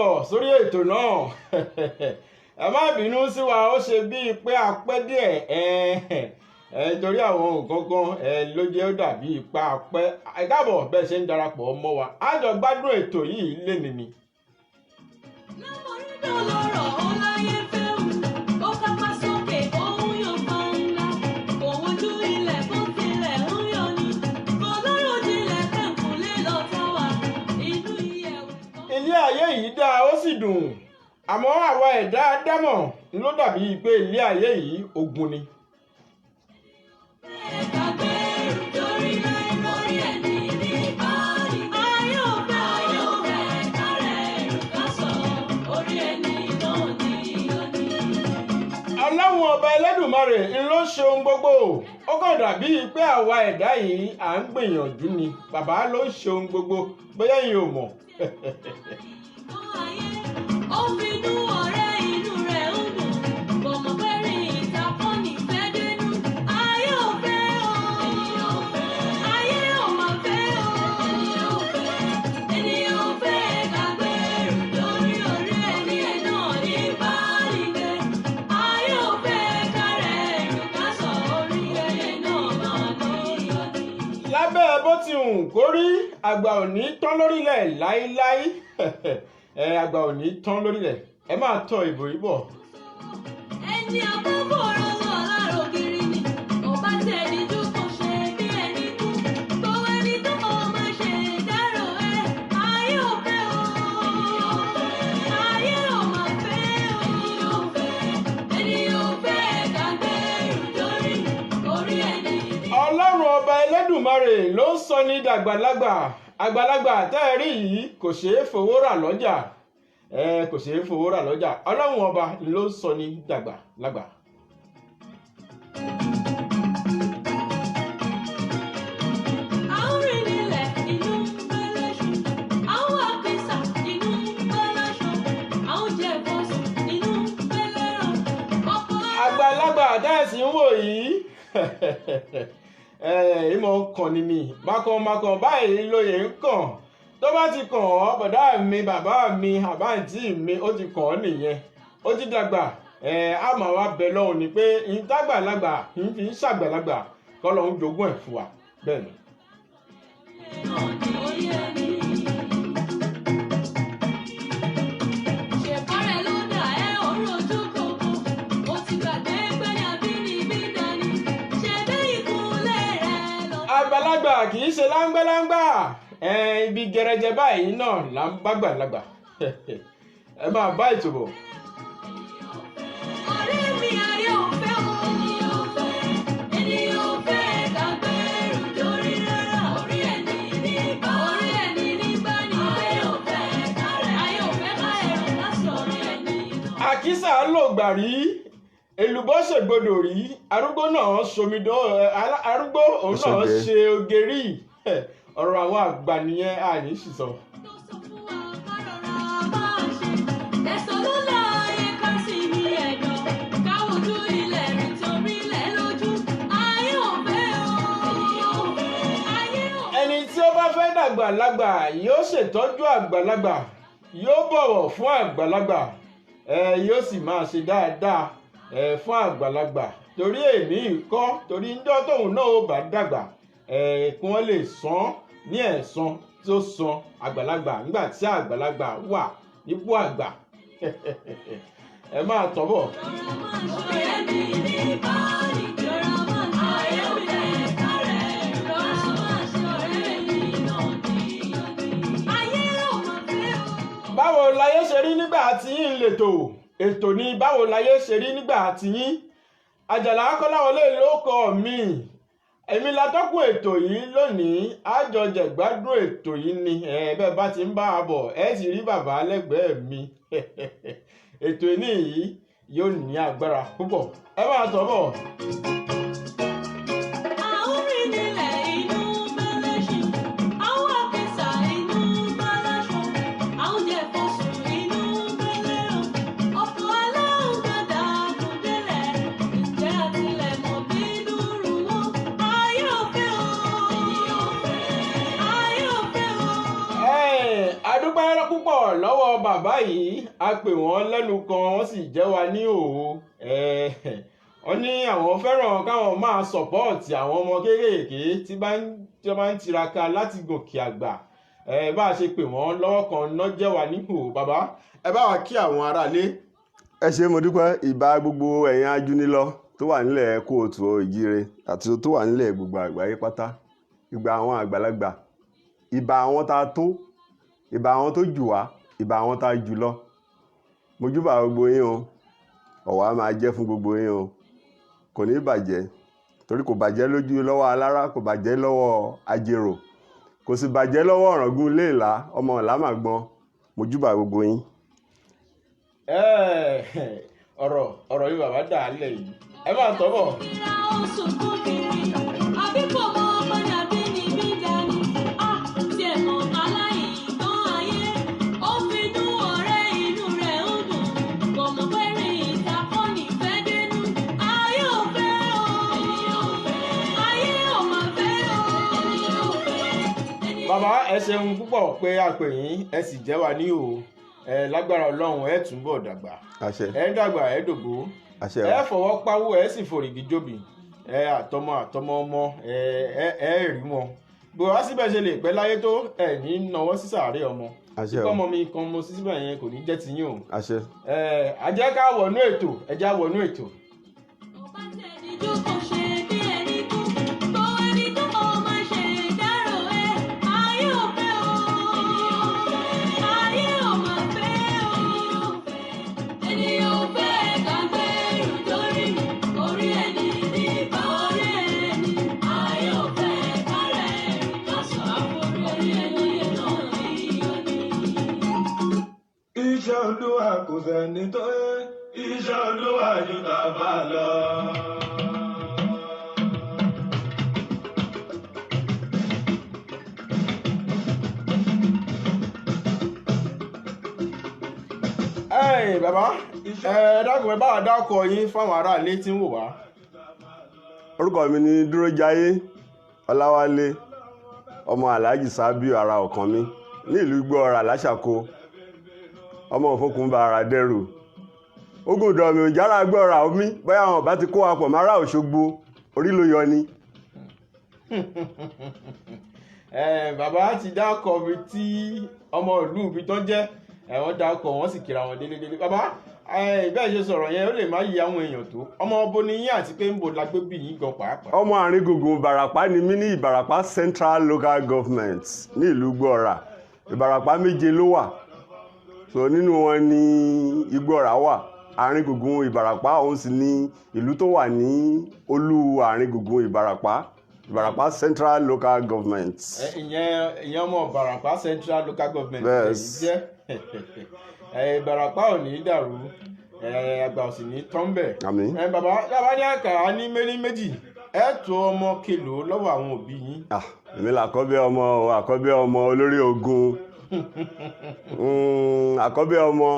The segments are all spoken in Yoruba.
káàbọ̀ sórí ètò náà. Ẹ má bínú sí wa, ó ṣe bíi pé a pẹ́ díẹ̀ torí àwọn nǹkan kan ló jẹ́ ó dàbí ipá pẹ́. Ẹ káàbọ̀ bẹ́ẹ̀ ṣe ń darapọ̀ mọ́ wa, a jọ gbádùn ètò yìí lénìí ni. Ilé ayé yìí dáa ó sì dùn, àmọ́ àwa ẹ̀dá Ádámọ̀ ló dàbí pé ilé ayé yìí ogun ni. Ọlọ́run ọba Ẹlẹ́dùmarè ló ṣe ohun gbogbo, ó kàn dàbí pé àwa ẹ̀dá yìí à ń gbìyànjú ni. Bàbá ló ṣe ohun gbogbo, bóyá yìí ò mọ̀. Lábẹ́ bó ti hùn kó rí, àgbà ò ní tán lórílẹ̀ láíláí. Àgbà ò ní tán lórílẹ̀. Ẹ máa tọ ìbò yìí bọ̀. Ẹni àkókò rọrùn ọ̀làrò kiri ni, ọba tẹ̀lé jù kò ṣe bí ẹni kú. Gbogbo ẹni tó kọ́ máa ṣe dárò ẹ̀. Ayé ò fẹ́ o, ayé ò máa fẹ́ o. Ẹni ò fẹ́ gbàgbé lórí orí ẹni. Ọlọ́run ọba Ẹlẹ́dùmarè ló ń sọ ní dàgbàlagbà. Àgbàlagbà tẹ́ ẹ rí yìí kò ṣeé fowó rà lọ́jà. Kò ṣeé fowó rà lọ́jà. Ọlọ́run ọba ló ń sọ ní dàgbàlagbà. Àwọn rìn nílẹ̀ inú gbẹ́lẹ́ṣù, àwọn àpèsà inú gbẹ́lẹ́ṣù, àwọn jẹ̀bọ̀sùn inú gbẹ́lẹ́ràn. Àgbàlagbà tẹ́ ẹ sì ń wò yìí ìmọ̀ kàn ní mi makàn báyìí lóye ń kàn. Tó bá ti kàn ọ́ bọ̀dá mi, bàbá mi, àbáǹtí mi, ó ti kàn ọ́ nìyẹn, ó ti dàgbà. A máa wá bẹ lọ́hùn ni pé ìtàgbàlagbà ń fi ń ṣàgbàlagbà kọ́ lọ́hùn jogún ẹ̀ fún wa bẹ́ẹ̀ ni. Àgbàlagbà kì í ṣe láńgbáláńgbà, ibi gẹrẹjẹ báyìí náà là ń bá gbàlagbà. Ẹ máa bá ètò bọ̀. Àkísà lò gbà rí, èlùbọ́ ṣègbodò rí, arúgbó náà ṣomidó, arúgbó òun náà ṣe oge rí. Ọ̀rọ̀ àwọn àgbà nìyẹn, àní sísọ. Ẹni tí ó bá fẹ́ dàgbàlagbà yóò ṣètọ́jú àgbàlagbà, yóò bọ̀wọ̀ fún àgbàlagbà, yóò sì máa ṣe dáadáa fún àgbàlagbà. Torí èmi kọ́, torí ńjọ́ tóun náà ó bá dàgbà, kí wọ́n lè san ní ẹ̀san tó san àgbàlagbà nígbà tí àgbàlagbà wà nípò àgbà. Ẹ máa tọ́ bọ̀. Báwo láyé ṣe rí nígbà tí yín lètò? Ètò ni báwo láyé ṣe rí nígbà tí yín. Àjàlá Kọ́láwọlé ló kọ mí. Èmi la tọ́kùn ètò yìí lónìí, a jọ jẹ̀gbádùn ètò yìí ni. Bẹ́ẹ̀ bá ti ń bá a bọ̀, ẹ sì rí bàbá lẹ́gbẹ̀ẹ́ mi. Ètò yìí yóò ní agbára púpọ̀. Ẹ máa tọ́ bọ̀. A dúpẹ́ púpọ̀ lọ́wọ́ bàbá yìí a pè wọ́n lẹ́nu kan wọ́n sì jẹ́ wa ní òwò wọ́n ní àwọn fẹ́ràn káwọn máa sọ̀pọ́ọ̀tì àwọn ọmọ kéékèèké tí wọ́n bá ń tiraka láti gòkè àgbà bá a ṣe pè wọ́n lọ́wọ́ kan náà jẹ́ wa ní òwò. Bàbá ẹ bá wa kí àwọn aráalé. ẹ ṣé mo dúpẹ́. ìbà gbogbo ẹ̀yin ajúnilọ tó wà nílẹ̀ kóòtù òjíire àti tó wà nílẹ̀ gbogbo àgbáyé pátá, ìbà àwọn àgbàlagbà, ìbà àwọn tá a tó, ìbà àwọn tó jù wá, ìbà àwọn tá a jù lọ. mo júbà gbogbo yín o, ọ̀wọ̀ máa jẹ́ fún gbogbo yín o, kò ní bàjẹ́ torí kò bàjẹ́ lójú lọ́wọ́ alára, kò bàjẹ́ lọ́wọ́ ajérò, kò sì bàjẹ́ lọ́wọ́ ọ̀ràngún léèlá ọmọ ọ̀làmàgbọ́n. mo júbà gbogbo yín. ọ̀rọ̀ yìí bàbá dà á lẹ̀ yìí ẹ máa tọ́ bọ̀. Bàbá ẹ ṣeun púpọ̀ pé a pè yín ẹ sì jẹ́ wa ní òwò. Lágbára Ọlọ́run ẹ túnbọ̀ dàgbà, ẹ dàgbà ẹ dògbó, ẹ fọwọ́ pawó ẹ sì forìgì jóbi, àtọmọ ọmọ ẹ rí wọn bó wá síbẹ̀ ṣe lè pẹ́ láyé tó ẹ ní nawọ́ sí sàárẹ̀ ọmọ kíkọ́ ọmọ mi kan mo sí síbẹ̀ yẹn kò ní jẹ́ tiyín o. Ajẹ́ ká wọnú ètò ẹja wọnú ètò. Iṣẹ́ Olúwa kò sẹ́ni tó iṣẹ́ Olúwa jù tàbá lọ. Bàbá dákun ẹ bá wa dákọ yín fáwọn aráalé tí ń wò wá. orúkọ mi ni Dúrójayé Ọláwálé ọmọ Alhaji Sabiu ara ọ̀kan mi ní ìlú Igbó-ọrà Láṣàkó, ọmọ òfókùnbà ara dẹrù ogun ìdọ̀mí òjára gbọ́ra omi bóyá àwọn ọba ti kó wa pọ̀ márà Òṣogbo orí ló yọ ni. Bàbá ti dákọ̀ mi tí ọmọ ìlú ibi tó jẹ́ wọ́n dákọ̀ wọ́n sì kíra wọn délé. Bàbá bẹ́ẹ̀ ṣe sọ̀rọ̀ yẹn ó lè má yí àwọn èèyàn tó ọmọ ọbọ ni yín àti pé ń bo la gbé bí yín gan pàápàá. ọmọ àárín gbùngbùn Ìbàràpá ni mí ní Ìbàràpá Central Local Government ní ìlú Igbó-ọrà. Ìbàràpá 7 ló wà, so nínú wọn ni Igbó-ọrà wà. àárín gbùngbùn Ìbàràpá òun sì ni ìlú tó wà ní olú àárín gbùngbùn Ìbàràpá Central Local Government. ìyẹn ọmọ Ìbàràpá Central Local Government jẹ́ Ìbàràpá ò ní dàrú àgbà ò sì ní tọ́ḿbẹ̀. Bàbá ní àkàrà ní méjì ẹ tó ọmọ kèlò lọ́wọ́ àwọn òbí yín. èmi làkọ́bí ọmọ olórí ogun àkọ́bí ọmọ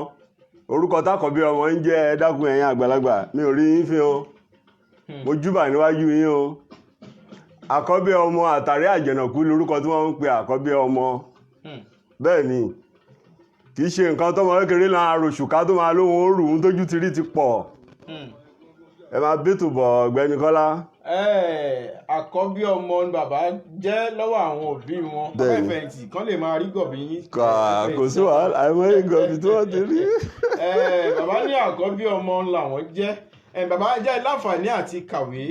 orúkọ tákọ́bí ọmọ ń jẹ́ ẹ dákun ẹ̀yin àgbàlagbà mi ò rí yín fi hàn mo júbà níwájú yín o. àkọ́bí ọmọ àtàrí àjẹ̀nàkú lórúkọ tí wọ́n ń pe àkọ́bí ọmọ. bẹ́ẹ̀ ni kì í ṣe nǹkan tọ́mọ kékeré náà ròṣùká tó máa lóhun ó rù ún tójú ti rí ti pọ̀. ẹ máa bẹ́tò bọ̀ Ọ̀gbẹ́ni Kọ́lá. àkọ́bí ọmọ ni bàbá jẹ́ lọ́wọ́ àwọn òbí wọn fẹ̀yìntì kan lè máa rí gọ̀bí yín. kò sí wàhálà àìmọye gọ̀bí tí wọ́n ti rí. bàbá ní àkọ́bí ọmọ làwọn jẹ́ bàbá jẹ́ láǹfààní àti kàwé.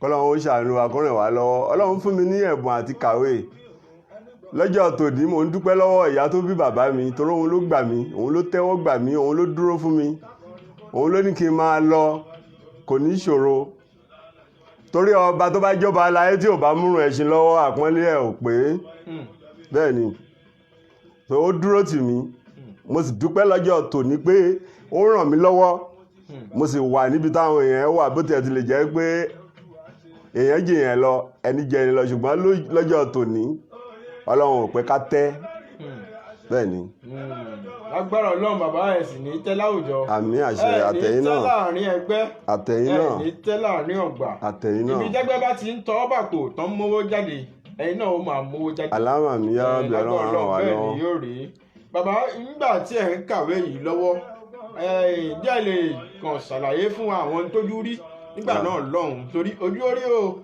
kọ́lọ́run ó ṣàánú wa kó ràn wá lọ́wọ́. Ọlọ́run fún mi ní ẹ̀bùn àti kàwé. lọ́jọ́ tòní mò ń dúpẹ́ lọ́wọ́ ìyá tó bí bàbá mi torí òun ló gbà mí, òun ló tẹ́wọ́ gbà mí, òun ló dúró fún mi, òun ló ní kí n máa lọ kò ní ṣòro. torí ọba tó bá jọba aláyé tí ò bá múrun ẹṣin lọ́wọ́ àpọ́nlé ẹ̀ ò pé. bẹ́ẹ̀ ni ó dúró tì mí, mo sì dúpẹ́ lọ́jọ́ tòní pé ó ràn mí lọ́wọ́, mo sì wà níbi táwọn èèyàn wà bó tiẹ̀ ti lè jẹ́ pé èèyàn jèèyàn lọ ẹni jẹ ẹni lọ, ṣùgbọ́n lọ́jọ́ tòní Ọlọ́run ò pé ká tẹ́. bẹ́ẹ̀ ni. Lágbára Ọlọ́run bàbá ẹ̀ sì ní tẹ́ láwùjọ. àmín àṣẹ. àtẹ̀yìn náà ní tẹ́ láàrin ẹgbẹ́. àtẹ̀yìn náà ní tẹ́ láàrin ọgbà. àtẹ̀yìn náà. ibi jẹ́gbẹ́ bá ti ń tọ́ bàpò tán mówó jáde ẹ̀yin náà ó máa mówó jáde. àlámà mi yá bí ọlọ́run ràn wá bẹ́ẹ̀ lọ́wọ́. ni yóò rí. Bàbá nígbà tí ẹ̀ ń kàwé yìí lọ́wọ́ díẹ̀ lè kàn ṣàlàyé fún àwọn tójú rí nígbà náà lọ́hùn-ún torí ojú orí o.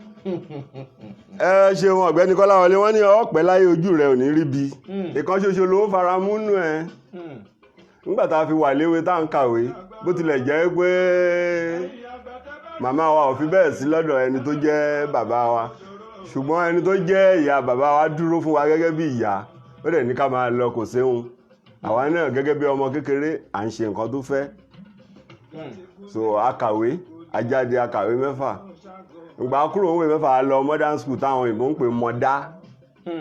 ẹ ṣeun ọ̀gbẹ́ni Kọ́láwọlé, wọ́n ní ọ̀pẹ́ láyé ojú rẹ̀ ò ní rí bi. ìkan ṣoṣo ló fara múnú ẹ. nígbà tá a fi wà léwe tá à ń kàwé bó tilẹ̀ jẹ́ pé màmá wa ò fi bẹ́ẹ̀ sí lọ́dọ̀ ẹni tó jẹ́ bàbá wa, ṣùgbọ́n ẹni tó jẹ́ ìyá bàbá wa dúró fún wa gẹ́gẹ́ bí ìyá, ó dẹ̀ ní ká máa lọ kò séhun. àwa náà gẹ́gẹ́ bí ọmọ kékeré à ń ṣe nǹkan tó fẹ́. so akàwé ajáde akàwé mẹ́fà, ìgbà kúrò òwe mẹ́fà a lọ modern school táwọn òyìnbó ń pè mọ́dá.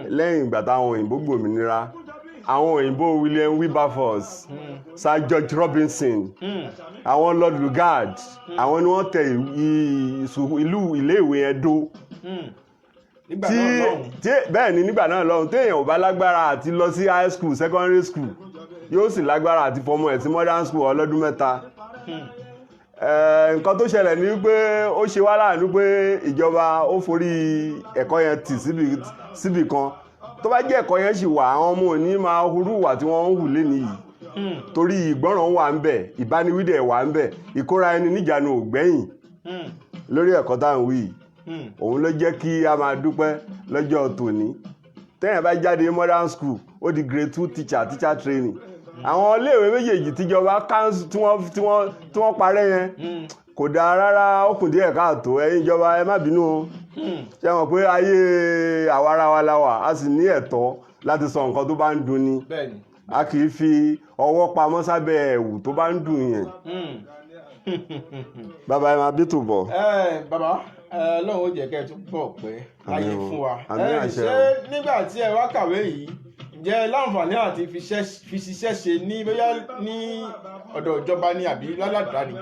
lẹ́yìn ìgbà táwọn òyìnbó gbòmìnira, àwọn òyìnbó William Wilberforce, Sir George Robinson, àwọn Lord Lugard, àwọn ni wọ́n tẹ iléèwé yẹn dó. nígbà náà lọ́hùn. bẹ́ẹ̀ ni nígbà náà lọ́hùn téèyàn ò bá lágbára àti lọ sí high school secondary school yóò sì lágbára àti fọmọ ẹ̀ sí modern school ọlọ́dún mẹ́ta. nǹkan tó ṣẹlẹ̀ ni pé ó ṣe wá láàánú pé ìjọba ó forí ẹ̀kọ́ yẹn tì síbì kan. tó bá jẹ́ ẹ̀kọ́ yẹn ṣì wà, àwọn ọmọ òní máa hurú wà tí wọ́n ń hù lénìí yìí. torí ìgbọ́ràn wà ń bẹ̀, ìbániwídẹ̀ wà ń bẹ̀, ìkóra ẹni níjànú ò gbẹ́yìn lórí ẹ̀kọ́ tá à ń wí yìí. òun ló jẹ́ kí a máa dúpẹ́ lọ́jọ́ tòní. téèyàn bá jáde modern school ó di grade 2 teacher training. àwọn iléèwé méjèèjì tíjọba council tí wọ́n parẹ́ yẹn kò dáa rárá, ó kù díẹ̀ káàtó. ẹ̀yin ìjọba ẹ má bínú o. ṣé mọ̀ pé ayé àwarawa la wà, a sì ní ẹ̀tọ́ láti sọ nǹkan tó bá ń dùn ni. a kì í fi ọwọ́ pamọ́ sábẹ́ ẹ̀wù tó bá ń dùn yẹn. bàbá ẹ máa bí tò bọ̀. Bàbá Ọlọ́run ó jẹ́ kẹ́ ẹ tún bọ̀ pẹ́ láyé fún wa. àmín àṣẹ ṣé nígbà tí ẹ wá kàwé yìí ǹjẹ́ láǹfààní àti fi ṣiṣẹ́ ṣe ní bóyá ní ọ̀dọ̀ ìjọba ni àbí lálàdá ni?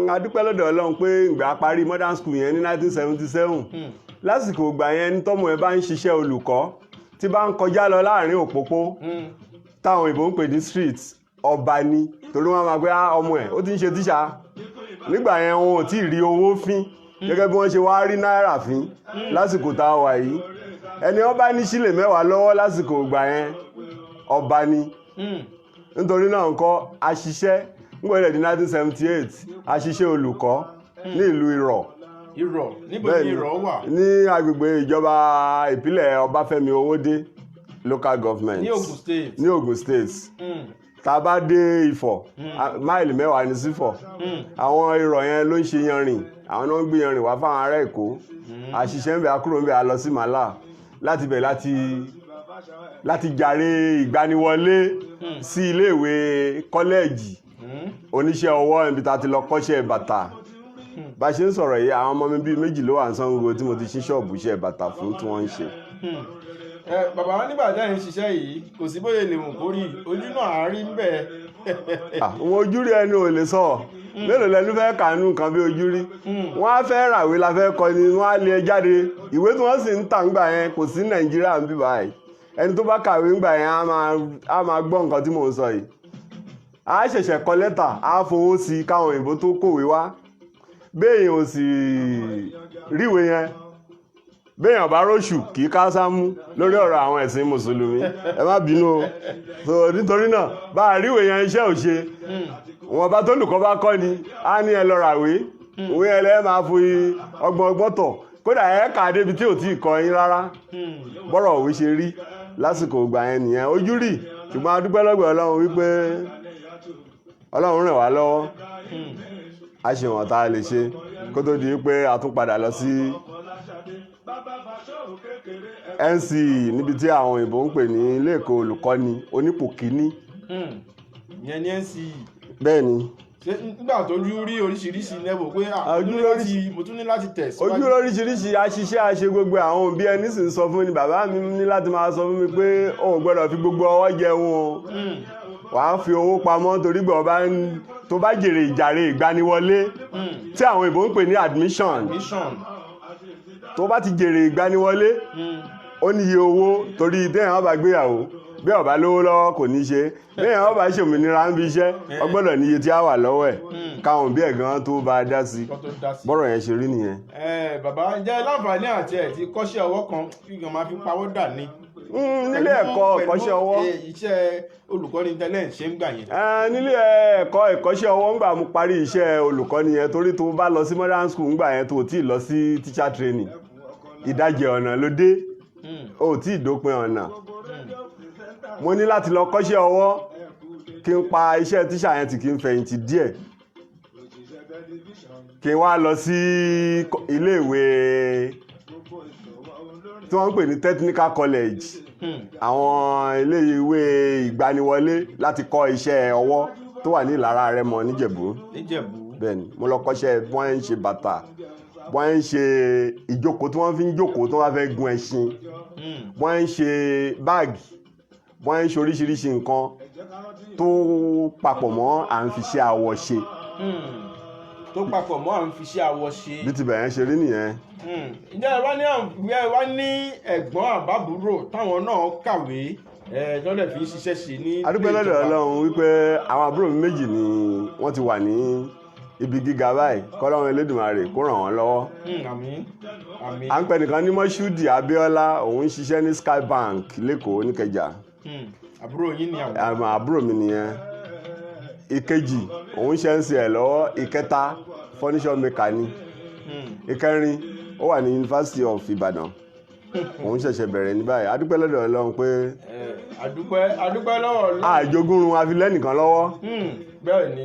a dúpẹ́ lọ́dọ̀ Ọlọ́run pé ìgbà parí modern school yẹn ní 1977 lásìkò ìgbà yẹn ní tọ́mọ ẹ bá ń ṣiṣẹ́ olùkọ́ tí bá ń kọjá lọ láàrin òpópó táwọn ìbò ń pè ní street, ọba ni, torí wọ́n máa gbé ọmọ ẹ̀ ó ti ń ṣe tíṣà. nígbà yẹn wọn ò tí ì rí owó fín gẹ́gẹ́ bí wọ́n ṣe wá rí náírà fín lásìkò tá a wà yìí. ẹni wọ́n bá ní sílè mẹ́wàá lọ́wọ́ lásìkò ìgbà yẹn ọba ni. nítorí náà ńkọ́ a ṣiṣẹ́ nígbàdàn di 1978 a ṣiṣẹ́ olùkọ́ ní ìlú Ìrọ̀. Níbo ni Ìrọ̀ wà? ní agbègbè ìjọba ìpínlẹ̀ Ọbáfẹ́mi Owódé local government ní Ògùn state. tá a bá dé Ifọ̀ máìlì 10 ní sífọ̀. àwọn Ìrọ̀ yẹn ló ń ṣe yanrìn, àwọn náà ń gbé yanrìn wá fáwọn ará Èkó. a ṣiṣẹ́ ń bẹ̀, a kúrò ń bẹ̀, a lọ sí Màlá láti bẹ̀ láti jàre ìgbaniwọlé sí iléèwé kọ́lẹ́ẹ̀jì oníṣẹ́ ọwọ́ ibi tá a ti lọ kọ́ṣẹ́ bàtà. bá a ṣe ń sọ̀rọ̀ yìí àwọn ọmọ mi bíi 2 ló wà ní Ṣàngó tí mo ti ṣí ṣọ́ọ̀bù iṣẹ́ bàtà fún tí wọ́n ń ṣe. Bàbá wa nígbà tẹ́ ẹ̀ ń ṣiṣẹ́ yìí kò sí bóyá lè mú kórì ojú náà á rí ń bẹ̀. àwọn ojú rí ẹni ò lè sọ mélòó lẹnu fẹ́ kànú nǹkan bí ojú rí. wọ́n á fẹ́ ràwé la fẹ́ kọ ni wọ́n á lé ẹ jáde. ìwé tí wọ́n sì ń tà ńgbà yẹn kò sí Nàìjíríà ń bí báyìí. ẹni tó bá kàwé ńgbà yẹn á máa gbọ́ nǹkan tí mò ń sọ yìí. a ṣẹ̀ṣẹ̀ kọ lẹ́tà á fowó sí i káwọn òyìnbó tó kòwé wá. béèyàn ò sì ríwèé yẹn, béèyàn bá róṣù kì í ká sámú lórí ọ̀rọ̀ àwọn ẹ̀sìn mùsùlùmí. ẹ má bínú o. so nítorí náà bá a ríwèé yẹn iṣẹ́ ò ṣe. wọn bá tó lùkọ́ bá kọ́ ni á ní ẹ lọ ràwé. òwe yẹn lẹ́ẹ̀ máa fi ọgbọ́n tọ̀, kódà ẹ kà á débi tí ò tí ì kọ́ yín rárá. bọ́rọ̀ òwe ṣe rí lásìkò ìgbà yẹn nìyẹn. ojú rí, ṣùgbọ́n a dúpẹ́ lọ́gbẹ̀ Ọlọ́run wípé Ọlọ́run ràn wá lọ́wọ́. a ṣe wọ̀n tá a lè ṣe kó tó di pé a tún padà lọ sí NCE níbi tí àwọn òyìnbó ń pè ní ilé ẹ̀kọ́ olùkọ́ni onípò kíní. ìyẹn ní NCE. bẹ́ẹ̀ ni. nígbà tó rí oríṣiríṣi lẹ́bù pé mo tún ní láti tẹ̀síwájú. ojú lóríṣiríṣi aṣiṣẹ́ àṣe gbogbo àwọn òbí ẹni sì ń sọ fún mi, bàbá mi ní láti máa sọ fún mi pé o ò gbọ́dọ̀ fi gbogbo ọwọ́ jẹun o. wàá fi owó pamọ́ torí gbọ́ tó bá jèrè ìjàre ìgbaniwọlé tí àwọn òyìnbó ń pè ní admission. tó bá ti jèrè ìgbaniwọlé ó ní iye owó, torí téèyàn bá gbéyàwó bí ó bá lówó lọ́wọ́ kò ní ṣe bẹ́ẹ̀ ó bá ṣòmìnira ń bí iṣẹ́ ó gbọ́dọ̀ níye tí a wà lọ́wọ́ ẹ̀ káwọn bí ẹ̀ gan tó bá dá sí bọ́rọ̀ yẹn ṣe rí nìyẹn. Bàbá jẹ́ láǹfààní àti ẹ̀ ti kọ́ṣẹ́ ọwọ́ kan kí gan máa fi pawọ́ dà ní. Nílé ẹ̀kọ́ ìkọ́ṣẹ́ ọwọ́ iṣẹ́ olùkọ́ni tẹ́lẹ̀ ṣe ń gbà yẹn. Nílé ẹ̀kọ́ ìkọ́ṣẹ́ ọwọ́ ńgbà mo parí iṣẹ́ olùkọ́ni yẹn torí tó bá lọ sí modern school ńgbà yẹn tó ò tí ì lọ sí teacher training ìdajì ọ̀nà ló dé ò tí ì dópin ọ̀nà mo ní láti lọ kọ́ṣẹ́ ọwọ́ kí n pa iṣẹ́ tíṣà yẹn tí kí n fẹ̀yìntì díẹ̀ kí n wá lọ sí iléèwé tí wọ́n ń pè ní technical college àwọn iléèwé ìgbaniwọlé láti kọ́ iṣẹ́ ọwọ́ tó wà ní Ìlara Rẹ́mọ níjẹ̀bú bẹ́ẹ̀ ni mo lọ kọ́ṣẹ́ bí wọ́n ń ṣe bàtà bí wọ́n ń ṣe ìjókòó tí wọ́n fi ń jókòó tí wọ́n fẹ́ gun ẹṣin bí wọ́n ń ṣe báàgì bí wọ́n ń ṣe oríṣiríṣi nǹkan tó papọ̀ mọ́ à ń fi ṣe àwọ̀ ṣe. Tó papọ̀ mọ́ à ń fi ṣe àwọ̀ ṣe. Bí ti bẹ̀rẹ̀ ṣe rí nìyẹn. Ǹjẹ́ ẹ wá ní ẹ̀gbọ́n àbábúrò táwọn náà kàwé lọ́dẹ̀ fi ń ṣiṣẹ́ ṣe ní. A dúpẹ́ lọ́dọ̀ Ọlọ́run wípé àwọn àbúrò mi méjì ni wọ́n ti wà ní ibi gíga báyìí kọ́lọ́run Elédùmarè kó ràn wọ́n lọ́wọ́. Àmín àmín. À ń pè nìkan ní Mọ́ṣúdì Abíọ́lá òun ń ṣiṣẹ́ ní Sky Bank lẹ́kọ̀ọ́ níkẹjà. Àbúrò yín ni àwọn. Àbúrò mi nìyẹn. Ìkejì òun ṣe ń ṣe ẹ̀ lọ́wọ́. Ìkẹta furniture maker ni. Ìkẹrin ó wà ní University of Ibadan òun ṣẹ̀ṣẹ̀ bẹ̀rẹ̀ ní báyìí. A dúpẹ́ lọ́dọ̀ Ọlọ́run pé adúpẹ́ lọ́wọ́ Ọlọ́run. Àjogúnrun afilẹ́nìkan lọ́wọ́. Bẹ́ẹ̀ ni.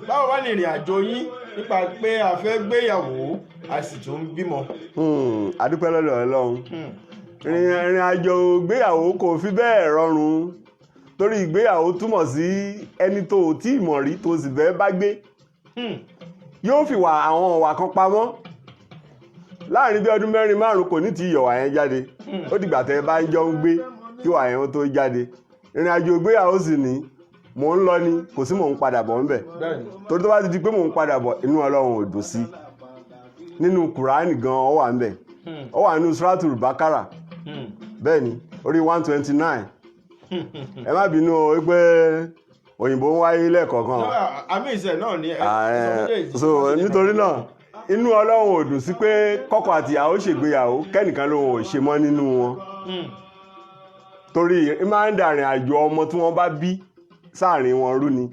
Báwo wá ní ìrìn àjò yín nípa pé a fẹ́ gbéyàwó a sì tún bímọ. A dúpẹ́ lọ́dọ̀ Ọlọ́run. Ìrìn àjò ìgbéyàwó kò fi bẹ́ẹ̀ rọrùn torí ìgbéyàwó túmọ̀ sí ẹni tó ò tí ì mọ̀ rí tó sì fẹ́ bá gbé yóò fi àwọn ọ̀wà kan pamọ́ láàrin bí ọdún 4-5 kò ní ti ìyọ̀wà yẹn jáde ó dìgbà tẹ́ bá ń jọ ń gbé kí wà yẹn tó jáde. Ìrìn àjò ìgbéyàwó sì ní mò ń lọ ni kò sí mò ń padà bọ̀ ńbẹ̀ torí tó bá ti di pé mò ń padà bọ̀ inú Ọlọ́run ò dùn sí nínú Kùránì gan ó wà ńbẹ̀ ó wà nínú Suratul Bakara bẹ́ẹ̀ ni orí 129 ẹ má bínú o pé òyìnbó ń wáyé lẹ́ẹ̀kọ̀ọ̀kan. Àmì ìṣẹ̀ náà ni so nítorí náà inú Ọlọ́run ò dùn sí pé kọ́kọ àti ìyàwó ṣègbéyàwó kẹ́nìkan ló ò ṣe mọ́ nínú wọn torí ẹ máa ń dàrin àjò ọmọ tí wọ́n bá bí sáàrin wọn rú ni.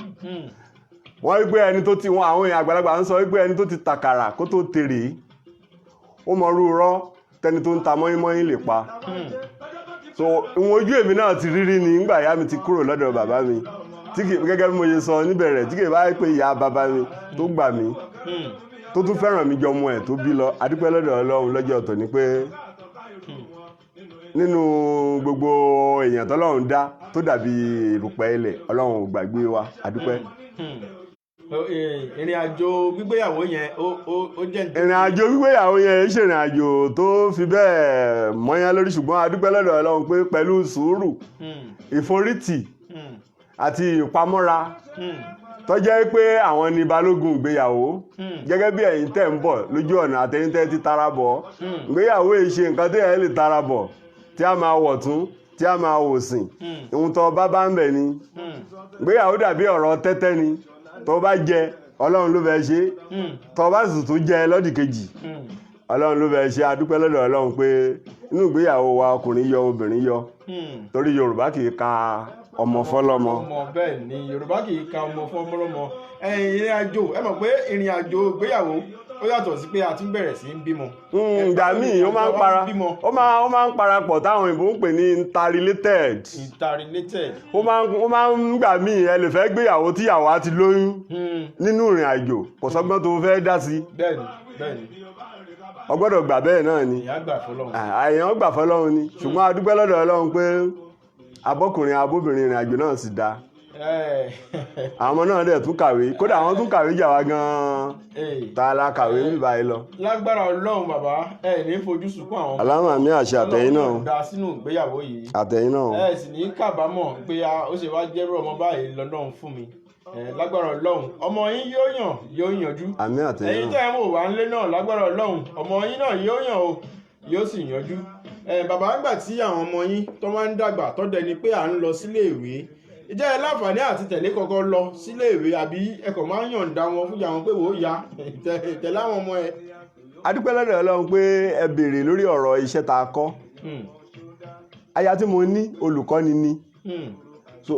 Wọ́n wí pé ẹni tó ti wọn àwọn èèyàn àgbàlagbà ń sọ wípé ẹni tó ti tàkàrà kó tó tèrè ó mọrú rọ́ tẹni tó ń ta mọ́ínmọ́ín lè pa. So ìwọ̀n ojú èmi náà ti rírí ni nígbà ìyá mi ti kúrò lọ́dọ̀ bàbá mi tí gẹ́gẹ́ bí mo ṣe sọ níbẹ̀rẹ̀ tí kì í bá pé ìyá bàbá mi tó gbà mí tó tún fẹ́ràn mi jọ ọmọ ẹ̀ tó bí lọ. A dúpẹ́ lọ́dọ̀ Ọlọ́run lọ́jọ́ ọ̀tọ̀ ni pé nínú gbogbo èèyàn tọ́lọ́run dá tó dàbí erùpẹ̀ ilẹ̀ Ọlọ́run ò gbàgbé wa. A dúpẹ́. Ìrìn àjò gbígbéyàwó yẹn ó jẹ́ ìrìn àjò gbígbéyàwó yẹn ṣe ìrìn àjò tó fi bẹ́ẹ̀ mọ́yán lórí ṣùgbọ́n a dúpẹ́ lọ́dọ̀ Ọlọ́run pé pẹ̀lú sùúrù ìforítì àti ìpamọ́ra tó jẹ́ pé àwọn ni balógun ìgbéyàwó gẹ́gẹ́ bí ẹ̀yin tẹ́ ń bọ̀ lójú ọ̀nà àtẹ̀yin tẹ́ ti tara bọ̀ ìgbéyàwó yìí ṣe nǹkan tó yẹ lè tara bọ̀ tí a máa wọ̀ tún tí a máa wò sìn ohun tó bá ń bẹ̀ ni ìgbéyàwó dàbí ọ̀rọ̀ tẹ́tẹ́ ni tó bá jẹ Ọlọ́run ló fẹ́ ṣe tó bá sì tún jẹ lọ́dì kejì Ọlọ́run ló fẹ́ ṣe. A dúpẹ́ lọ́dọ̀ Ọlọ́run pé inú ìgbéyàwó wa ọkùnrin yọ obìnrin yọ torí Yorùbá kì í ka ọmọ fọlọ́mọ. Bẹ́ẹ̀ ni Yorùbá kì í ka ọmọ fọlọ́mọ. Ìrìn àjò ẹ mọ̀ pé ìrìn àjò ìgbéyàwó ó yàtọ̀ sí pé a tún bẹ̀rẹ̀ sí ń bímọ. Ìgbà míì ó máa ń parapọ̀ táwọn òyìnbó ń pè ní interrelated. Ó máa ń gbà míì ẹ lè fẹ́ gbéyàwó tíyàwó á ti lóyún nínú ìrìn àjò kò sọ́gbọ́n tó fẹ́ dá sí. Bẹ́ẹ̀ni. Ó gbọ́dọ̀ gbà bẹ́ẹ̀ náà ni. Èèyàn gbà fọlọ́run ni ṣùgbọ́n a dúpẹ́ lọ́dọ̀ Ọlọ́run pé abọ́kùnrin abóbìnrin ìrìn àjò náà sì dáa. Àwọn ọmọ náà dẹ̀ tún kàwé kódà àwọn tún kàwé jà wá gan-an tá la kàwé ní báyìí lọ. Lágbára Ọlọ́run bàbá ẹ ní fojú sunkún àwọn ọmọ. Alámà mi àṣẹ àtẹ̀yìn náà. Ọlọ́run dá sínú ìgbéyàwó yìí. Àtẹ̀yìn náà. Ẹ sì ní kábàámọ̀ pé ó ṣe wá jẹ́rú ọmọ báyìí lọ́lọ́run fún mi. Lágbára Ọlọ́run ọmọ yín yóò yanjú. Àmín àtẹ̀yìn náà. Ẹ̀yin tẹ́ ẹ mọ̀ wá ń lé náà lágbára Ọlọ́run ọmọ yín náà yóò yàn o yóò sì yanjú. bàbá nígbà tí àwọn ọmọ yín tó máa ń dàgbà tó dẹni pé à ń lọ sílé ìwé ìjẹ́ ẹ láǹfààní àti tẹ̀lé kọ́kọ́ lọ sílé ìwé àbí ẹ kàn máa ń yọ̀ǹda wọn fún ìyá wọn pé wò ó ya tẹ̀lé àwọn ọmọ ẹ. a dúpẹ́ lọ́dọ̀ Ọlọ́run pé ẹ béèrè lórí ọ̀rọ̀ iṣẹ́ tá a kọ́. aya tí mo ní olùkọ́ni ni so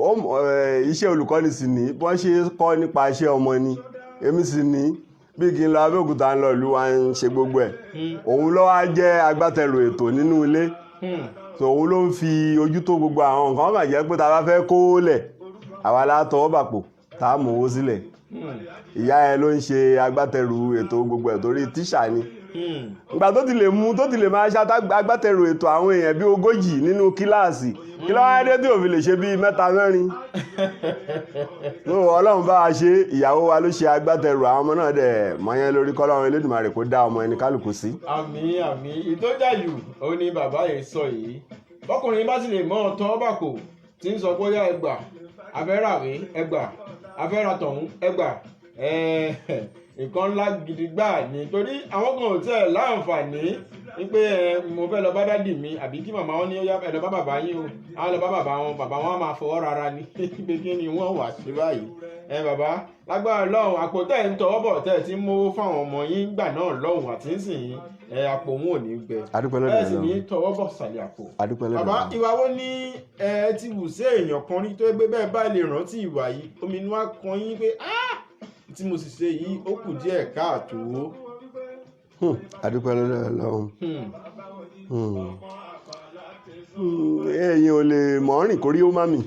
iṣẹ́ olùkọ́ni sì ní bí wọ́n ṣe kọ́ nípa iṣẹ́ ọmọ ni èmi sì ní bí kí n lọ Abẹ́òkúta ń lọ ìlú wa ń ṣe gbogbo ẹ̀ òun ló wá jẹ́ agbátẹrù ètò nínú ilé so òun ló ń fi ojú tó gbogbo àwọn nǹkan wọ́n máa jẹ́ pé tá a bá fẹ́ kó lẹ̀ àwa la tọwọ́ bàpò tá a mú owó sílẹ̀ ìyá ẹ ló ń ṣe agbátẹrù ètò gbogbo ẹ̀ torí tíṣà ni ìgbà tó ti lè mú tó ti lè máa ṣe agbátẹrù ètò àwọn èèyàn bíi 40 nínú kíláàsì kí ló wáá dé tí òfin lè ṣe bíi 3-4 tó Ọlọ́run bá wa ṣe ìyàwó wa ló ṣe agbátẹrù àwọn ọmọ náà dẹ̀ mọ́yán lórí kọ́lọ́run Elédùmarè kó dá ọmọ ẹni kálukú sí. àmín àmín ìtọ́jàyù òun ni bàbá yìí sọ yìí bọ́kùnrin bá sì lè mọ́ ọ̀tọ́ ọ̀bàkò tí ń sọ pé ó yá ẹgbà afẹ́ràwé ẹgbà afẹ́ràtọ̀hún ẹgbà nǹkan ńlá gidi gbáà ni torí àwọn kan ò tẹ̀ láǹfààní wípé mo fẹ́ lọ bá dádì mi àbí kí màmá wọn ní ó yá ẹ lọ bá bàbá yín o àwọn lọ bá bàbá wọn á máa fọwọ́ rárá ní pé kí ni wọ́n wà sí báyìí bàbá lágbára lọ́hùn àpò tẹ̀ ń tọwọ́ bọ̀ tẹ̀ tí ń mówó fáwọn ọmọ yín gbà náà lọ́hùn àti ń sìn yín àpò òun ò ní gbẹ ẹ sì ní tọwọ́ bọ̀ sàlẹ̀ àpò. bàbá ìwà wo ni ẹ ti wù sí èèyàn kan rí tó gbé bẹ́ẹ̀ bá lè rántí ìwà yìí omi inú wa kan yín pé tí mo sì ṣe yìí ó kù díẹ̀ káàtó. adúpẹ́ lọ́dọ̀ Ọlọ́run èèyàn ò lè mọ̀ rìn kórí ó má mì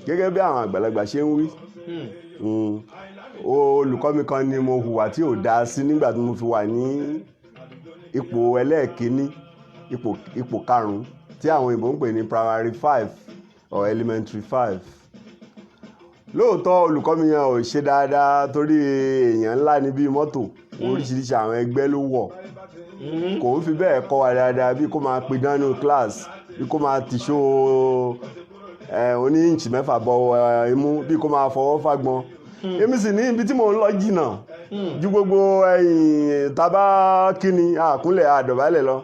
gẹ́gẹ́ bí àwọn àgbàlagbà ṣe ń wí. olùkọ́ mi kan ni mo hùwà tí ò dáa sí nígbà tí mo fi wà ní ipò ẹlẹ́ẹ̀kíní ipò 5 tí àwọn òyìnbó ń pè ní primary 5 or elementary 5. lóòótọ́ olùkọ́ mi yẹn ò ṣe dáadáa torí èèyàn ńlá ni bíi mọ́tò oríṣiríṣi àwọn ẹgbẹ́ ló wọ̀ kò ń fi bẹ́ẹ̀ kọ́ wa dáadáa bí kò máa pidán nínú class bí kò máa tìṣó oní ìǹṣì 6 bọ imú bí kò máa fọwọ́ fàgbọ́n èmi sì ní ibi tí mò ń lọ jìnnà ju gbogbo tábà kíni àkúnlẹ̀ àdọ̀bálẹ̀ lọ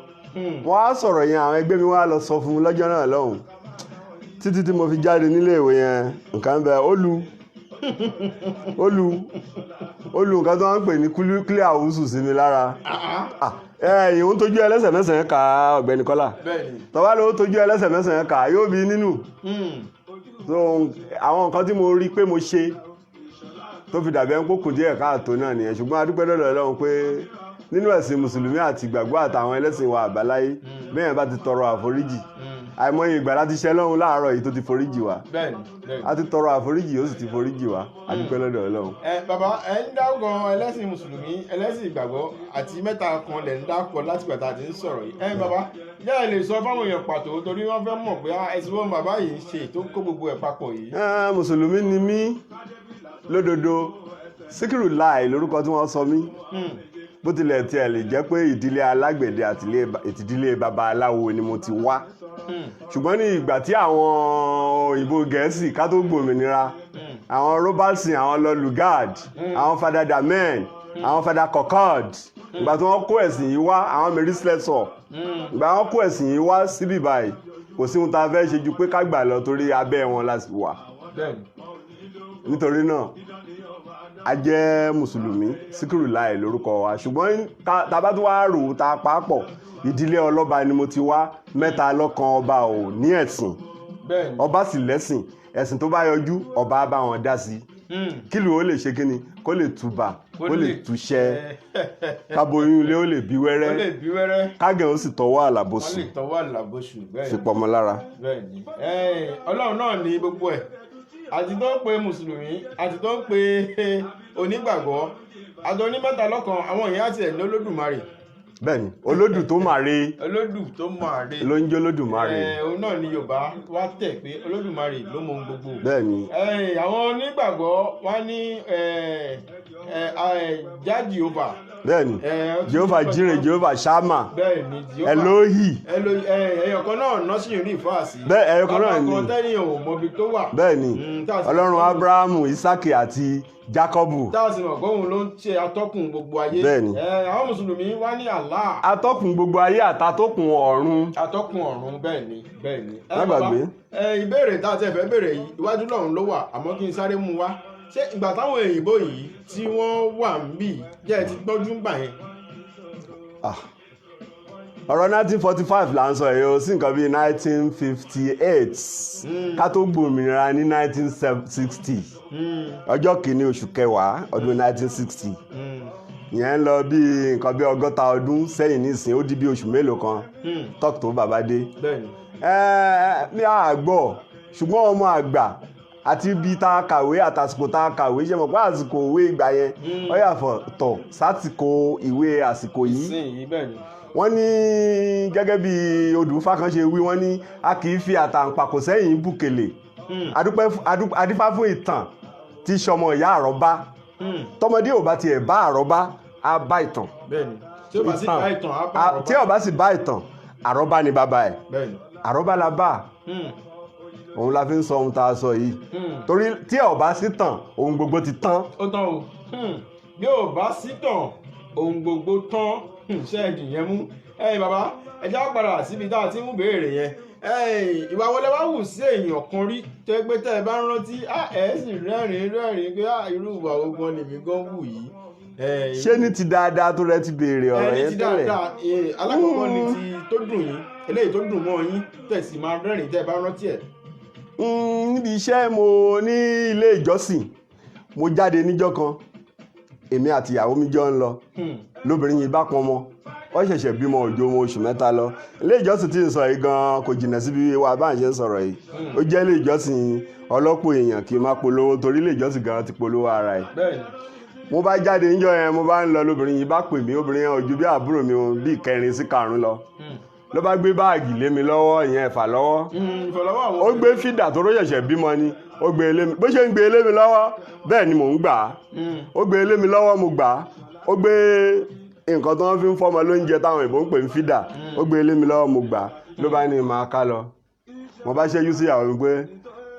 wọ́n á sọ̀rọ̀ yẹn àwọn ẹgbẹ́ mi wá lọ sọ fún un lọ́jọ́ náà lọ́hùn títí tí mo fi jáde nílé ìwé yẹn nǹkan bẹ ó lu nǹkan tó ń pè ní clear àwùsù sí mi lára ìhun tójú ẹlẹ́sẹ̀ mẹ́sàn-án kà ọ̀gbẹ́ni Kọ́lá tọ́wá ló tójú ẹlẹ́sẹ̀ mẹ́sàn-án kà yóò bí nínú so àwọn nǹkan tí mo rí pé mo ṣe tó fi dàbí ẹni kókò díẹ̀ káàtó náà nìyẹn ṣùgbọ́n a dúpẹ́ lọ́dọ̀ Ọlọ́run pé nínú ẹ̀sìn mùsùlùmí àti ìgbàgbọ́ àtàwọn ẹlẹ́sìn wa àbáláyé bẹ́ẹ̀ bá ti tọrọ àforíjì àìmọye ìgbà láti ṣẹ́ lọ́hùn láàárọ̀ yìí tó ti foríjì wa a ti tọrọ àforíjì ó sì ti foríjì wa a dúpẹ́ lọ́dọ̀ Ọlọ́run. bàbá ẹ ń dárúkọ ẹlẹ́sìn mùsùlùmí ẹlẹ́sìn ìgbàgbọ́ àti mẹ́ta kan lẹ̀ ń dákọ̀ láti gbà tá a ti ń sọ̀rọ̀ yìí. bàbá jẹ́ ẹ lè sọ fáwọn èèyàn pàtó torí wọ́n fẹ́ mọ̀ pé ẹ̀sìn wọn bàbá yìí ń ṣe tó kó gbogbo ẹ̀ papọ̀ yìí. mùsùlùmí ni mí lódodo Síkírù Láì lórúkọ tí wọ́n sọ mí bó tilẹ̀ tiẹ̀ lè jẹ́ pé ìdílé alágbẹ̀dẹ àti ìdílé babaláwo ni mo ti wá ṣùgbọ́n ní ìgbà tí àwọn òyìnbó Gẹ̀ẹ́sì ká tó gbòmìnira àwọn Robertson àwọn Lord Lugard àwọn Father Damen àwọn Father Concord ìgbà tí wọ́n kó ẹ̀sìn yìí wá àwọn Mary Slessor ìgbà wọ́n kó ẹ̀sìn yìí wá síbí báyìí kò sí ohun tá a fẹ́ ṣe ju pé ká gbà lọ torí abẹ́ wọn la sì wà nítorí náà a jẹ́ mùsùlùmí Síkírù Láì lórúkọ wa ṣùgbọ́n tá bá tún wá rò tá a pàápọ̀ ìdílé ọlọ́ba ni mo ti wá mẹ́ta lọ́kan ọba ò ní ẹ̀sìn ọba sì lẹ́sìn ẹ̀sìn tó bá yọjú ọba bá wọn dá sí kí ló lè ṣe kíni kó lè túbà kó lè túṣẹ́ káboyún ilé ó lè bí wẹ́rẹ́ kágẹ̀ ó sì tọwọ́ àlàbòsù fi pọmọ lára. Ọlọ́run náà ní gbogbo ẹ̀ àti tó ń pe mùsùlùmí àti tó ń pe onígbàgbọ́ àti onímẹ́ta lọ́kan àwọn èèyàn àti ẹ̀ní Olódùmarè. bẹ́ẹ̀ni olódù tó màre ló ń jẹ́ Olódùmarè. òun náà ni Yorùbá wá tẹ̀ pé Olódùmarè ló mọ ohun gbogbo. bẹ́ẹ̀ni. àwọn onígbàgbọ́ wá ní já Jehovah. bẹ́ẹ̀ni Jehovah Jireh, Jehovah Shammah, bẹ́ẹ̀ni Jehovah Elohi. ẹyọkan náà nọ́ọ̀sì rí ìfọ́àsì. bẹ́ẹ̀ ẹyọkan náà ni. ọkàn tẹ́yìn ò mọbi tó wà. bẹ́ẹ̀ni Ọlọ́run Abrahamu, Isaki àti Jacobu. táàsì mọ̀ pé òun ló ń ṣe atọ́kùn gbogbo ayé. bẹ́ẹ̀ni àwọn mùsùlùmí wá ní Allah. atọ́kùn gbogbo ayé àtàtọ́kùn ọ̀run. atọ́kùn ọ̀run bẹ́ẹ̀ni. má gbàgbé. ìbéèrè tá a ti fẹ́ béèrè yìí iwájú lọ́run ló wà àmọ́ kí n sáré mú wá. ṣé ìgbà táwọn òyìnbó yìí tí wọ́n wà ń bì jẹ́ ẹ ti gbọ́jú ń gbà yẹn. ọ̀rọ̀ 1945 là ń sọ èyí ó sì nǹkan bíi 1958 ká tó gbòmìnira ní 1960 ọjọ́ kìíní oṣù kẹwàá ọdún 1960 ìyẹn ń lọ bí nǹkan bí 60 ọdún sẹ́yìn nísìnyí ó di bí oṣù mélòó kan tọ́kì tó bàbá dé. mi à gbọ́ ṣùgbọ́n ọmọ àgbà àti ibi tá a kàwé àtàsìkò tá a kàwé ṣe mọ̀ pé àsìkò ìwé ìgbà yẹn ó yàtọ̀ tọ̀ sásìkò ìwé àsìkò yìí. wọ́n ní gẹ́gẹ́ bí odùfá kan ṣe wí wọ́n ní a kì í fi àtàǹpàkò sẹ́yìn bùkèlè adífá fún ìtàn tí sọmọ ìyá àrọ́bá tọmọdé ò bá tiẹ̀ bá àrọ́bá á bá ìtàn tí ò bá sì bá ìtàn àrọ́bá ni bàbá ẹ̀ àrọ́bá la bá òun la fi ń sọ ohun tá a sọ yìí torí tí ò bá sí tàn ohun gbogbo ti tán. ó tán o bí ò bá sí tàn ohun gbogbo tán ṣẹ́ẹ̀dì yẹn mú bàbá ẹjẹ́ á padà síbi tá a ti ń béèrè yẹn ìwà wọlé wá wù sí èèyàn kan rí tẹ́ pé tẹ́ ẹ bá ń rántí ẹ sì rẹ́rìn pé irú ìwà ogun lèmi gan wù yìí. ṣé ní ti dáadáa tó rẹ ti béèrè ọ̀rọ̀ yẹn tẹ́lẹ̀. ní ti dáadáa alákọ̀ọ́kọ́ ni ti tó dùn yín eléyìí tó dùn mọ́ yín tẹ̀sí máa rẹ́rìn tẹ́ ẹ bá rántí ẹ̀. níbi iṣẹ́ mo ní ilé ìjọsìn mo jáde níjọ́ kan èmi àti ìyàwó mi jọ ń lọ lóbìnrin yìí bá pọn mọ́ wọ́n ṣẹ̀ṣẹ̀ bímọ òjò ọmọ oṣù mẹ́ta lọ ilé ìjọsìn tí ń sọ yìí gan kò jìnnà síbi wa bá ń ṣe ń sọ̀rọ̀ yìí ó jẹ́ ilé ìjọsìn ọlọ́pọ̀ èèyàn kì í má polówó torí ilé ìjọsìn gan ti polówó ara ẹ̀. mo bá jáde níjọ́ yẹn mo bá ń lọ lóbìnrin yìí bá pè mí obìnrin yẹn ojú bí àbúrò mi bí ìkẹrin sí karùn-ún lọ ló bá gbé báàgì lé mi lọ́wọ́ ìyẹn ẹ̀fà lọ́wọ́ ó gbé fídà tó ṣẹ̀ṣẹ̀ bímọ ni ó gbé lé mi bó ṣe ń gbé lé mi lọ́wọ́ bẹ́ẹ̀ ni mò ń gbà á ó gbé lé mi lọ́wọ́ mo gbà á ó gbé nǹkan tó wọ́n fi ń fọ́mọ lóúnjẹ táwọn ìbò ń pè ń fídà ó gbé lé mi lọ́wọ́ mo gbà á ló bá ní máa ká lọ mo bá ṣẹ́jú sí ìyàwó mi pé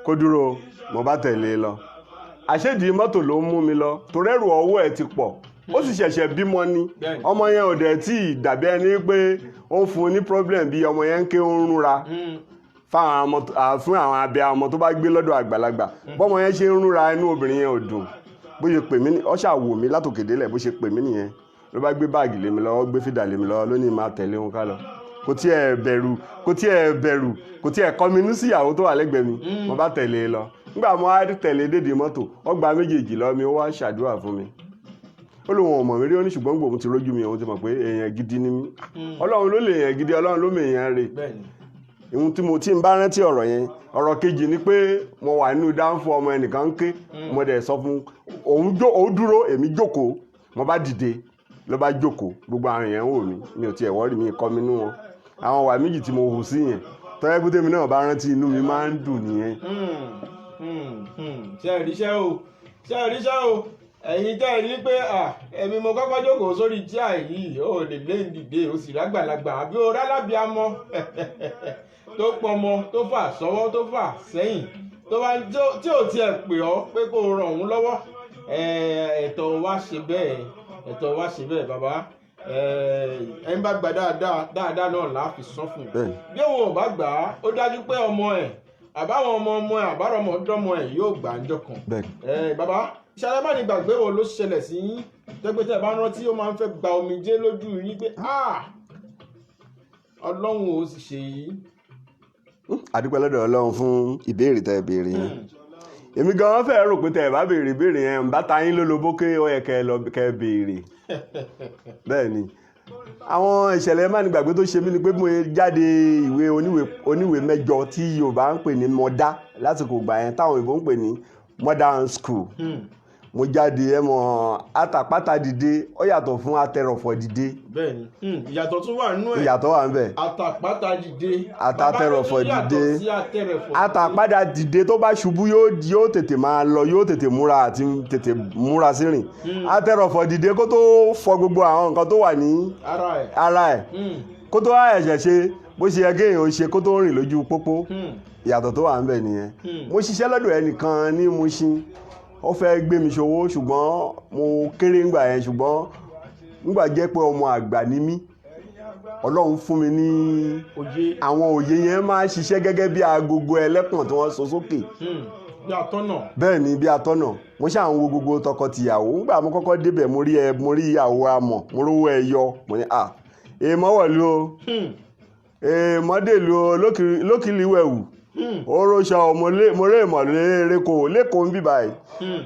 kó dúró mo bá tẹ̀lé e lọ àṣédìí mọ́tò ló ń mú mi lọ torí ẹrù ọwọ́ ẹ̀ ti pọ̀ ó sì ṣẹ̀ṣẹ̀ bímọ ni ọmọ yẹn ò dẹ̀ tí ì dàbí ẹni pé ó ń fún un ní problem bí ọmọ yẹn ń ké ń rúnra fún àwọn abẹ ọmọ tó bá gbé lọ́dọ̀ àgbàlagbà bọ́mọ yẹn ṣe ń rúnra inú obìnrin yẹn ò dùn bó ṣe pè mí ó ṣàwò mí látòkè délẹ̀ bó ṣe pè mí nìyẹn ló bá gbé báàgì lé mi lọ́wọ́ gbé fìdà lé mi lọ́wọ́ lónìí máa tẹ̀lé wọn ká lọ kò tiẹ̀ bẹ̀rù kò tiẹ̀ kọminú sí ìyàwó tó wà lẹ́gbẹ̀ẹ́ mi mo bá tẹ̀lé e lọ nígbà mo á tẹ̀lé dédé mọ́tò ó gba méjèèjì lọ mi ó wá ṣàdúrà fún mi ó lóun ọmọ mi rí ó ní ṣùgbọ́n gbòòmù ti rójú mi òun ti mọ̀ pé èèyàn gidi ni mí ọlọ́run ló lè èèyàn gidi ọlọ́run ló mọ èèyàn rè ìhun tí n bá rántí ọ̀rọ̀ yẹn ọ̀rọ̀ kejì ni pé mo wà nínú dáńfó ọmọ ẹnìkan ń ké mo dẹ̀ sọ fún òun dúró èmi jókòó mo bá dìde ló bá jókòó gbogbo àwọn èèyàn ń wò mí mi ò tiẹ̀ wọ́ọ̀rì mi kọ́ mi nú wọn àwọn wà méjì tí mo hù sí yẹn tọ́yẹ́ pé tèmi náà bá rántí inú mi máa ń dùn nìyẹn. ṣe àríṣẹ́ o ẹ̀yin tẹ́ ẹ ní pé ẹ̀mí mo kọ́kọ́ jókòó sórí tíà yìí ó lè lé dìde ó sì rágbàlagbà àbí ó rálábíàmọ́ tó pọmọ tó fà sọ́wọ́ tó fà sẹ́yìn tí ò tiẹ̀ pè ọ́ pé kó ràn òun lọ́wọ́ ẹ̀tọ́ wa ṣe bẹ́ẹ̀ bàbá ẹ̀yin bá gbà dáadáa náà là á fi sán fún un bí òun ò bá gbà á ó dájú pé ọmọ ẹ̀ àbáwọn ọmọ ẹ̀ àbárọmọdọ́mọ ẹ̀ yóò gbà á jọ kan bàbá ìṣàlẹ̀ má ní gbàgbé wo ló ṣẹlẹ̀ sí yín tẹ́gbẹ́tẹ́ bá rántí ó máa ń fẹ́ gba omijé lójú yín pé ọlọ́run ò sì ṣe yìí. àdúpẹ́ lọ́dọ̀ ọlọ́run fún ìbéèrè tẹ́ ẹ béèrè yẹn èmi gan-an fẹ́ rò pé tẹ́ ẹ bá béèrè ìbéèrè yẹn ń bá ta yín lólobó ké ó yẹ kẹ́ ẹ béèrè bẹ́ẹ̀ ni àwọn ìṣẹ̀lẹ̀ má ní gbàgbé tó ṣe mí ni pé mo jáde ìwé oníwèé mẹ́jọ tí Yorùbá ń pè ní mọ́dá lásìkò ìgbà yẹn táwọn Òyìnbó ń pè ní modern school mo jáde ẹ mọ̀ àtàpátá dìde ó yàtọ̀ fún atẹrọ̀fọ̀ dìde. bẹ́ẹ̀ni ìyàtọ̀ tún wà nínú ẹ̀. ìyàtọ̀ wà ń bẹ̀. àtàpátá dìde. àtàtẹrọ̀fọ̀ dìde. yàtọ̀ sí àtẹrọ̀fọ̀ dìde. àtàpátá dìde tó bá ṣubú yóò tètè máa lọ yóò tètè múra àti tètè múra sí rìn. àtẹrọ̀fọ̀ dìde kó tó fọ gbogbo àwọn nǹkan tó wà ní ara ẹ̀ kó tó wá ẹ̀ṣẹ̀ ṣe bó ṣe yẹ kéèyàn ó ṣe kó tó rìn lójú pópó. ìyàtọ̀ tó wà ń bẹ̀ nìyẹn. mo ṣiṣẹ́ lọ́dọ̀ ẹnìkan ní Mushin ó fẹ́ gbé mi ṣòwò ṣùgbọ́n mo kéré ńgbà yẹn ṣùgbọ́n ńgbà jẹ́ pé ọmọ àgbà ni mí Ọlọ́run fún mi ní àwọn òye yẹn máa ń ṣiṣẹ́ gẹ́gẹ́ bí agogo ẹlẹ́pọ̀n tí wọ́n so sókè. bí atọ́nà. bẹ́ẹ̀ ni bí atọ́nà mo ṣáà ń wo gbogbo tọkọ-tìyàwó ńgbà mo kọ́kọ́ débẹ̀ mo rí ìyàwó amọ̀ mo rówó ẹyọ mo ní èèmọ̀ wọ̀lú o èèmọ̀ dèlú o lókìlíwẹ̀wù oróṣà mọ̀rẹ́ ìmọ̀lẹ́ lẹ́kọ̀ọ́ ń bì báyìí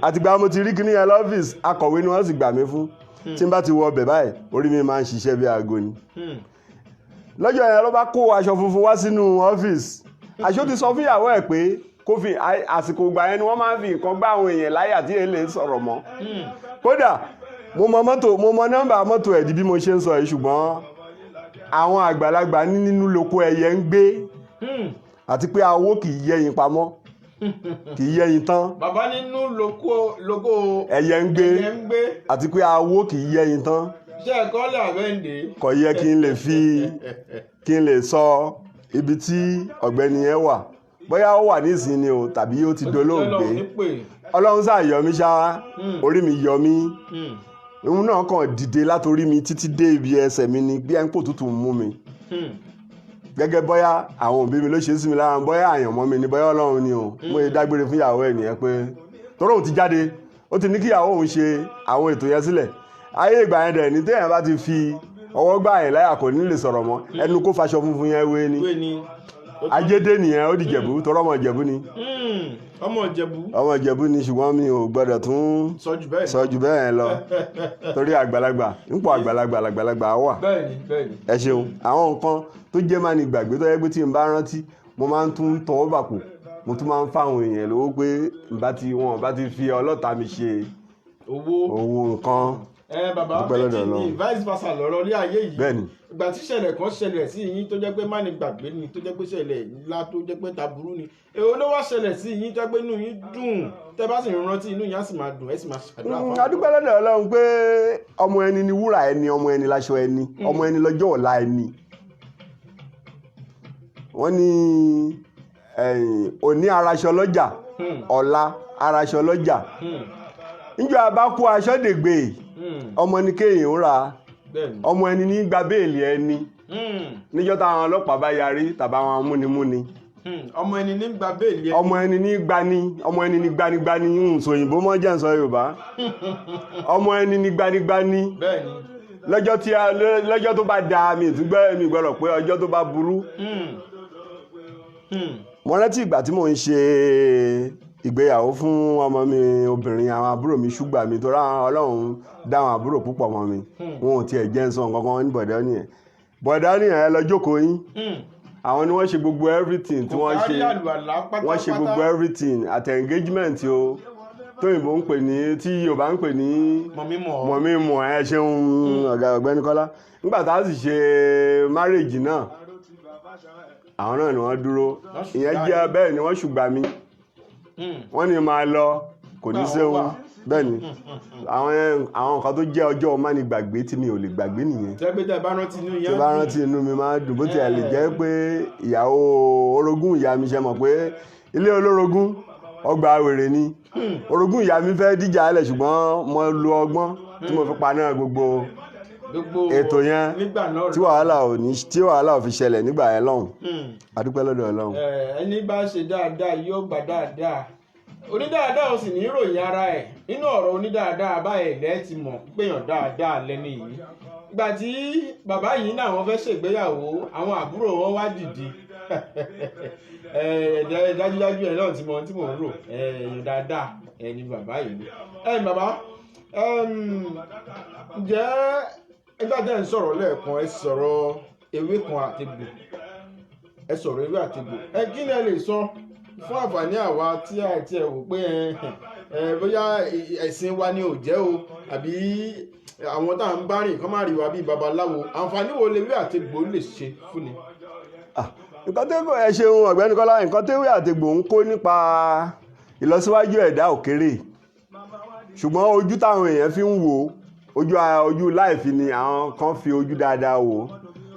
àtìgbà mo ti rí kíní yẹn lọ́fíìsì akọ̀wé ni wọ́n sì gbà mí fún tí n bá ti wọ ọbẹ̀ báyìí orí mi máa ń ṣiṣẹ́ bí aago ni. lọ́jọ́ yẹn ló bá kó aṣọ funfun wá sínú ọ́fíìsì aṣọ ti sọ fún ìyàwó ẹ̀ pé kó fi àsìkò ìgbà yẹn ni wọ́n máa ń fi nǹkan gbá àwọn èèyàn láyà tí èèyàn lè sọ̀rọ̀ mọ́. kódà mo mọ nọ́mbà mọ́tò ẹ̀ di bí mo ṣe ń sọ yìí ṣùgbọ́n àwọn àgbàlagbà nínú lóko ẹyẹ ń gbé àti pé awó kì í yẹyin pamọ́ kì í yẹyin tán. bàbá nínú lóko ẹyẹ ń gbé àti pé awó kì í yẹyin tán. ṣé ẹ̀kọ́ lè àbẹ́ǹdè. kò yẹ kí n lè sọ ibi tí ọ̀gbẹ́ni yẹn wà bóyá ó wà nísìnyí o tàbí ó ti dolóògbé. Ọlọ́run sáà yọ mí ṣá orí mi yọ mí òun náà kàn dìde látòrí mi títí dé ibi ẹsẹ̀ mi ni bí ẹnpò tútù ń mú mi. gẹ́gẹ́ bóyá àwọn òbí mi ló ṣe sí mi lára bóyá àyànmọ́ mi ni bóyá Ọlọ́run ni o mo yẹ dágbére fún ìyàwó ẹ̀ nìyẹn pé tọ́rọ̀ òun ti jáde ó ti ní kí ìyàwó òun ṣe àwọn ètò yẹn sílẹ̀ ayé ìgbà yẹn dẹ̀ ní téèyàn bá ti fi ọwọ́ gbà yẹn láyà kò ní lè sọ̀rọ̀ mọ́ ẹnu kó faṣọ funfun yẹn wé ni ajédé nìyẹn ó di Jẹ̀bú tọ́rọ̀ ọmọ Jẹ̀bú ni ọmọ Ìjẹ̀bú ni ṣùgbọ́n mi ò gbọ́dọ̀ tún sọ jù bẹ́ẹ̀ yẹn lọ torí àgbàlagbà nípò àgbàlagbà wà. ẹ ṣeun àwọn nǹkan tó jẹ́ máa ní gbàgbé tó yẹ pé tí n bá rántí mo máa ń tún tọwọ́ bàpò mo tún máa ń fáwọn èèyàn lówó pé wọn bá ti fi ọlọ́ta mi ṣe owó nǹkan. bàbá méjì ní vice versa lọ́rọ̀ ní ayé yìí. bẹ́ẹ̀ni. ìgbà tí ìṣẹ̀lẹ̀ kan ṣẹlẹ̀ sí yín tó jẹ́ pé má ní gbàgbé ni tó jẹ́ pé ṣẹlẹ̀ ńlá tó jẹ́ pé taburú ni èwo ló wá ṣẹlẹ̀ sí yín tó jẹ́ pé inú yín dùn tẹ́ bá sì ń rántí inú yín á sì máa dùn ẹ sì máa ṣàdúrà fún àwọn. adúpẹ́ lọ́dọ̀ Ọlọ́run pé ọmọ ẹni ni wúrà ẹni ọmọ ẹni láṣọ ẹni ọmọ ẹni lọ́jọ́ ọ̀la ẹni. wọ́n ní òní araṣọ lọ́jà ọ̀la araṣọ lọ́jà níjọ́ abákú aṣọ dègbè ọmọ ní kéèyàn ń ra ọmọ ẹni ní gba béèlì ẹni níjọ́ táwọn ọlọ́pàá bá yarí tàbí àwọn amúnimúni ọmọ ẹni ní gba béèlì ẹni ọmọ ẹni ní gbani ọmọ ẹni ní gbanigbani òyìnbó mọ́ jẹ́ nsọ Yorùbá ọmọ ẹni ní gbanigbani lọ́jọ́ tó bá da mi gbọ́dọ̀ pé ọjọ́ tó bá burú. mo rántí ìgbà tí mò ń ṣe ìgbéyàwó fún ọmọ mi obìnrin àwọn àbúrò mi ṣùgbà mi tó ráwọn Ọlọ́run dáwọn àbúrò púpọ̀ mọ́ mi wọn ò tiẹ̀ jẹ́ nsọ nǹkan ní bọ̀dá nìyẹn ẹ lọ jókòó yín àwọn ni wọ́n ṣe gbogbo everything tí wọ́n ṣe gbogbo everything at engagement o tóyìnbó ń pè ní tí Yorùbá ń pè ní mọ̀mímọ̀ ẹ ṣeun ọ̀gbẹ́ni Kọ́lá nígbà tá a sì ṣe marriage náà àwọn náà ni wọ́n dúró ìyẹn jẹ́ bẹ́ẹ̀ ni wọ́n ṣùgbà mi wọ́n ní máa lọ kò ní séun bẹ́ẹ̀ ni àwọn nǹkan tó jẹ́ ọjọ́ má ní gbàgbé tí mi ò lè gbàgbé nìyẹn. tẹ́ bá rántí inú mi máa dùn bó ti lè jẹ́ pé ìyàwó orogún ìyá mi ṣe mọ̀ pé ilé olórogún ọgbà wèrè ni orogún ìyá mi fẹ́ díjà alẹ̀ ṣùgbọ́n mo lo ọgbọ́n tí mo fi paná gbogbo ètò yẹn tí wàhálà ò fi ṣẹlẹ̀ nígbà yẹn lọ́hùn adúpẹ́ lọ́dọ̀ Ọlọ́run. ẹni bá ṣe dáadáa yóò gbà dáadáa onídáadáa ò sì ní ìròyìn ara ẹ̀ nínú ọ̀rọ̀ onídáadáa báyìí lẹ́ẹ̀ ti mọ̀ péyàn dáadáa lẹ́ni yìí ìgbà tí bàbá yìí náà wọ́n fẹ́ ṣègbéyàwó àwọn àbúrò wọn wá dìde dájúdájú ẹ̀ náà tí mò ń rò èèyàn dáadáa ẹni bàbá yìí bàbá ǹjẹ́ ẹgbẹ́ àti ẹ̀ ń sọ̀rọ̀ lẹ́ẹ̀kan ẹ sọ̀rọ̀ ewé kan àtegbò ẹ sọ̀rọ̀ ewé àtegbò kí ni ẹ lè sọ fún àǹfààní àwa tí a ti ẹ̀ wò pé bóyá ẹ̀sìn wa ni ò jẹ́ o àbí àwọn tá à ń bá rìn kán má rí wa bíi babaláwo àǹfààní wo lewé àtegbò lè ṣe fún ni. nǹkan tó ẹ ṣeun ọ̀gbẹ́ni Kọ́lá, nǹkan tó ewé àtegbò ń kó nípa ìlọsíwájú ẹ̀dá òkèrè, ṣùgbọ́n ojú táwọn èèyàn fi ń wò ojú láìfi ni àwọn kan fi ojú dáadáa wò,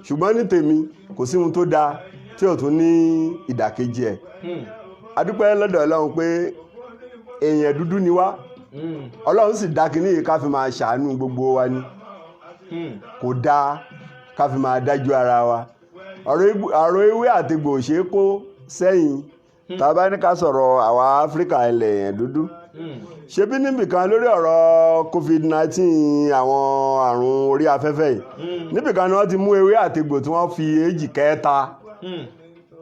ṣùgbọ́n ní tèmi kò sí ohun tó dáa tí ò tún ní ìdàkejì ẹ̀. adúpẹ́ lọ́dọ̀ Ọlọ́run pé èèyàn dúdú ni wá, Ọlọ́run sì dá kinní yìí ká fi máa ṣàánú gbogbo wa ni, kò dáa ká fi máa dájú ara wa. ọ̀rọ̀ ewé àtegbò ṣe é kó sẹ́yìn tá a bá ní ká sọ̀rọ̀ àwa Áfíríkà ilẹ̀ èèyàn dúdú. ṣebí níbìkan lórí ọ̀rọ̀ COVID-19 àwọn àrùn orí afẹ́fẹ́ yìí, níbìkan ni wọ́n ti mú ewé àtegbò tí wọ́n fi èjì kẹta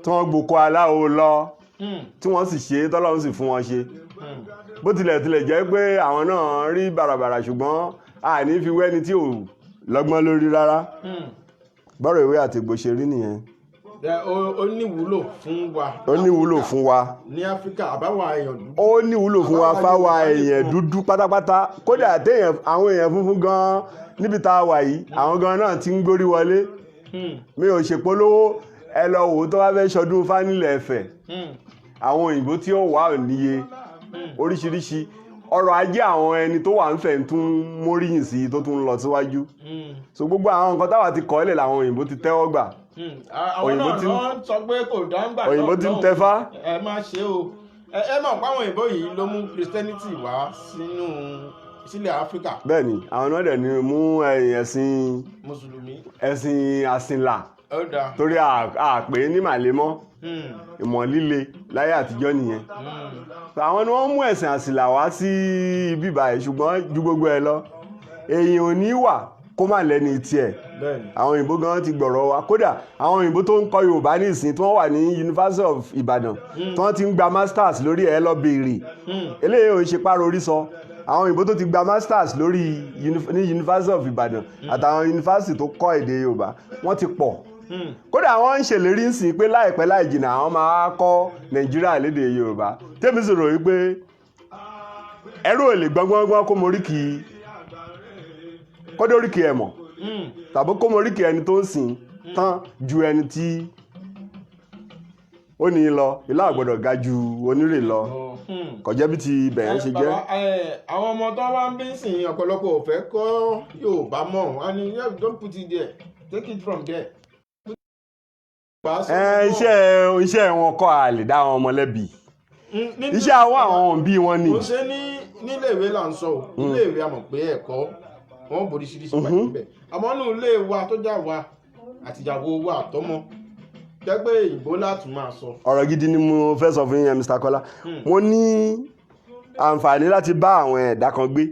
tí wọ́n gbòkó aláwo lọ tí wọ́n sì ṣe tọ́lọ́run sì fún wọn ṣe. bó tilẹ̀ jẹ́ pé àwọn náà rí bàràbàrà, ṣùgbọ́n àní fi wẹ́ni tí ò lọ́gbọ́n lórí rárá. bọ́rọ̀ ewé àtegbò ṣe rí nìyẹn. ó ní wúlò fún wa. ó ní wúlò fún wa. ní Áfíríkà àbáwá èèyàn dúdú. ó ní wúlò fún wa fáwa èèyàn dúdú pátápátá. kódà àwọn èèyàn funfun gan níbi tá a wà yìí, àwọn gan náà ti ń gbórí wọlé. mi ò ṣèpolówó, ẹ lọ wò ó tó bá fẹ́ ṣọdún fánilẹ̀ ẹ̀fẹ̀. àwọn òyìnbó tí ó wà ò níye oríṣiríṣi ọrọ̀ ajé àwọn ẹni tó wà ń fẹ̀ tún móríyìn sí tó tún lọ síwájú. so gbogbo àwọn nǹkan táwa ti kọ́ ilẹ̀ làwọn òyìnbó ti tẹ́wọ́ gbà. àwọn náà lọ sọ pé kò dáńgbà náà òyìnbó ti ń tẹfá. ẹ má ṣe o ẹ mọ̀ pé àwọn òyìnbó yìí ló mú Christianity wá sílẹ̀ Áfíríkà. bẹ́ẹ̀ni àwọn náà dẹ̀ ni mú ẹ̀sìn mùsùlùmí, ẹ̀sìn àsìnlá, ó dáa torí àpè ní màlémọ́ ìmọ̀ líle láyé àtijọ́ nìyẹn. àwọn ni wọ́n mú ẹ̀sìn àsìnlá wá sí ibi báyìí, ṣùgbọ́n ju gbogbo ẹ̀ lọ èèyàn ò ní wà kó má lẹ́ni tiẹ̀. àwọn òyìnbó gan ti gbọ̀rọ̀ wa, kódà àwọn òyìnbó tó ń kọ́ Yorùbá ní ìsìn tí wọ́n wà ní University of Ibadan tí wọ́n ti ń gba masters lórí ẹ̀ lọ béèrè. eléyìí ò ń ṣe páro orí sọ. àwọn òyìnbó tó ti gba masters lórí ní University of Ibadan àtàwọn yunifásitì tó kọ́ èdè Yorùbá wọ́n ti pọ̀. kódà wọ́n ń ṣèlérí ń sìn pé láìpẹ́ láì jìnnà àwọn máa kọ́ Nàìjíríà lédè Yorùbá. tèmi sì rò wípé ẹrú ò lè gbọ́ngbọ́ngbọ́n kó moríkì kódóríkì ẹ̀ mọ̀ tàbí kó moríkì ẹni tó ń sìn tán ju ẹni tí ó ní lọ. ilá àgbọ̀dọ̀ ga ju onírè lọ. kò jẹ́ bí ti bẹ̀yẹn ṣe jẹ́. àwọn ọmọ tó wá ń bí sìn ọ̀pọ̀lọpọ̀ ò fẹ́ kọ́ Yorùbá mọ́ wọn ni don't put it there, take it from there. iṣẹ́ wọn kọ́ a lè dá àwọn ọmọ lẹ́bi. iṣẹ́ àwọn òbí wọn ni. kò ṣe níléèwé là ń sọ o iléèwé a mọ̀ pé ẹ̀kọ́ wọn borí ṣíṣíṣí wà níbẹ̀ àmọ́ nínú ilé wa tó já wa àtìyàwó wa àtọmọ jẹ́gbẹ́ ìbò láti máa sọ. ọ̀rọ̀ gidi ni mo fẹ́ sọ fún yín Mr. Kọ́lá. mo ní àǹfààní láti bá àwọn ẹ̀dá kan gbé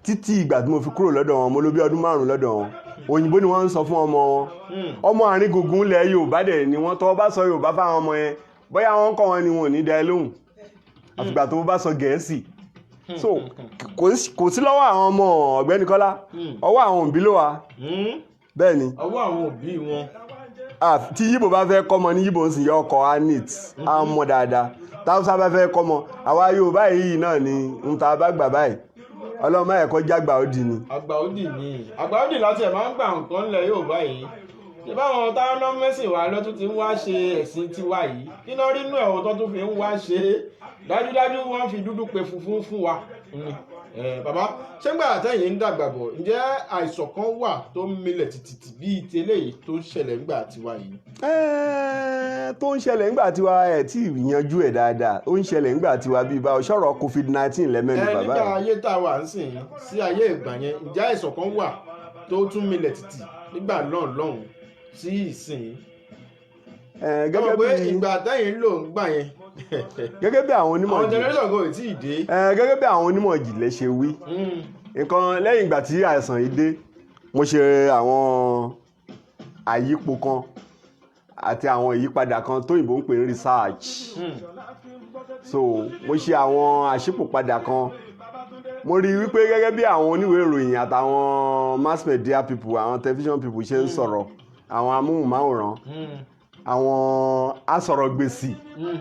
títí ìgbà tí mo fi kúrò lọ́dọ̀ wọn. mo lò bí ọdún 5 lọ́dọ̀ wọn. òyìnbó ni wọ́n ń sọ fún ọmọ wọn. ọmọ àárín gbùngbùn ilẹ̀ Yorùbá dẹ̀ ni wọ́n tọ́ bá sọ Yorùbá fáwọn ọmọ yẹn bóyá wọ́n kọ́ wọn ni wọn ò ní dá ẹ lóhùn àfìgbà tó bá sọ Gẹ̀ẹ́sì. so kò sí lọ́wọ́ àwọn ọmọ Ọ̀gbẹ́ni Kọ́lá, ọwọ́ àwọn òbí ló wà. bẹ́ẹ̀ ni ọwọ́ àwọn òbí wọn. tí Yíbò bá fẹ́ kọ́mọ ní Yíbò ń sìn yọ ọkọ̀ anit á mọ̀ dáadáa. táwùsá bá fẹ́ kọ́mọ àwa Yorùbá yìí náà ni ń ta bá gbà báyìí ọlọ́mọ ẹ̀kọ́ jágbà òdì ni. àgbà òdì láti ẹ̀ máa ń gbà nǹkan ńlẹ̀ Yorùbá yìí. ṣé báwọn táwọn náà mẹ́sìn wa lọ́tún ti ń wá ṣe ẹ̀sìn tiwa yìí kí náà rí inú ẹ̀wọ̀n tó tún fi ń wá ṣe é dájúdájú wọ́n fi dúdú pe funfun fún wa. bàbá ṣé gbà àtẹ̀yìn ń dàgbà bọ̀ ǹjẹ́ àìsàn kan wà tó ń milẹ̀ tìtìtì bíi ti eléyìí tó ń ṣẹlẹ̀ nígbà tiwa yìí. tó ń ṣẹlẹ̀ nígbà tiwa ẹ̀ tí ìyanjú ẹ̀ dáadáa ó ń ṣẹlẹ̀ nígbà tiwa bíi bá ọ̀ṣọ́rọ̀ COVID-19 lẹ́mẹ̀lú bàbá nígbà ayé tá a wà ń sìn sí ayé ìgbà yẹn ǹjẹ́ àìsàn kan wà tó tún milẹ̀ tìtì nígbà náà lọ́hùn sí ìsìn. gẹ́gẹ́ bí ìgbà àtẹ̀yìn lò ń gbà yẹn gẹ́gẹ́ bí àwọn onímọ̀ àwọn generation kò tí ì dé. gẹ́gẹ́ bí àwọn onímọ̀ ìjìnlẹ̀ ṣe wí nǹkan lẹ́yìn ìgbà tí àìsàn yìí dé mo ṣe àwọn àyípo kan àti àwọn ìyípadà kan tóyìnbó ń pè ní research. so mo ṣe àwọn àṣípòpadà kan. mo rí i wípé gẹ́gẹ́ bí àwọn oníwèé ìròyìn àtàwọn mass media people àwọn television people ṣe ń sọ̀rọ̀ àwọn amóhùnmáwòrán àwọn asọ̀rọ̀gbèsì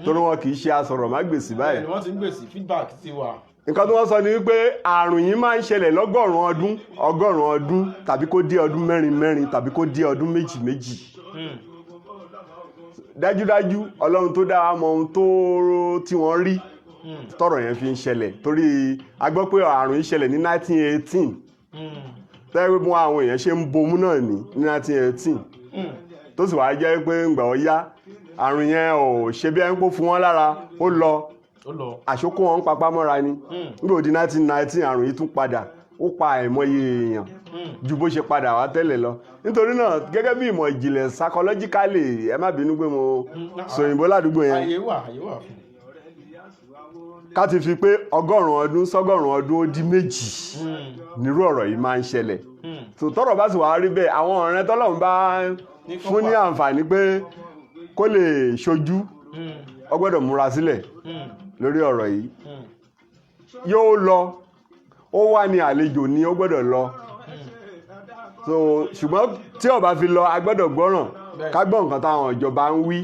torí wọn kì í ṣe asọ̀rọ̀mágbèsì báyìí. bẹ́ẹ̀ni wọ́n ti ń gbèsè feedback ti wà. nǹkan tí wọ́n sọ ni wípé àrùn yìí máa ń ṣẹlẹ̀ lọ́gọ́rùn-ún ọdún tàbí kó dé ọdún mẹ́rin tàbí kó dé ọdún méjì. dájúdájú ọlọ́run tó dá wa mọ ohun tí wọ́n rí tọ́rọ̀ yẹn fi ń ṣẹlẹ̀ torí a gbọ́ pé àrùn yìí ṣẹlẹ̀ ní 1918 tẹ́wé mú àwọn èèyàn ṣe ń bomú náà ní 1918 tó sì wá jẹ́ pé ńgbà ó yá àrùn yẹn ò ṣe bí ẹni pé fún wọn lára ó lọ àṣókò wọn ń papá mọ́ra ni nígbà òdi 1919 àrùn yìí tún padà ó pa àìmọye èèyàn ju bó ṣe padà wá tẹ́lẹ̀ lọ nítorí náà gẹ́gẹ́ bí ìmọ̀ ìjìnlẹ̀ psychologically ẹ má bínú pé mo sọ òyìnbó ládùúgbò yẹn àyè wà fún. ká ti fi pé ọgọ́rùn-ún ọdún sọ́gọ́rùn-ún ọdún ó di méjì nírú ọ̀rọ̀ yìí máa ń ṣẹlẹ̀ tó tọ́rọ̀ bá sì wá rí bẹ́ẹ̀ àwọn ọ̀rẹ́ tọ́lọ́run bá fún ní àǹfààní pé kó lè ṣojú ó gbọ́dọ̀ múra sílẹ̀ lórí ọ̀rọ̀ yìí yóò lọ ó wà ní àlejò ni ó gbọ́dọ̀ lọ so ṣùgbọ́n tí ó bá fi lọ a gbọ́dọ̀ gbọ́ràn ká gbọ́ nǹkan táwọn ìjọba ń wí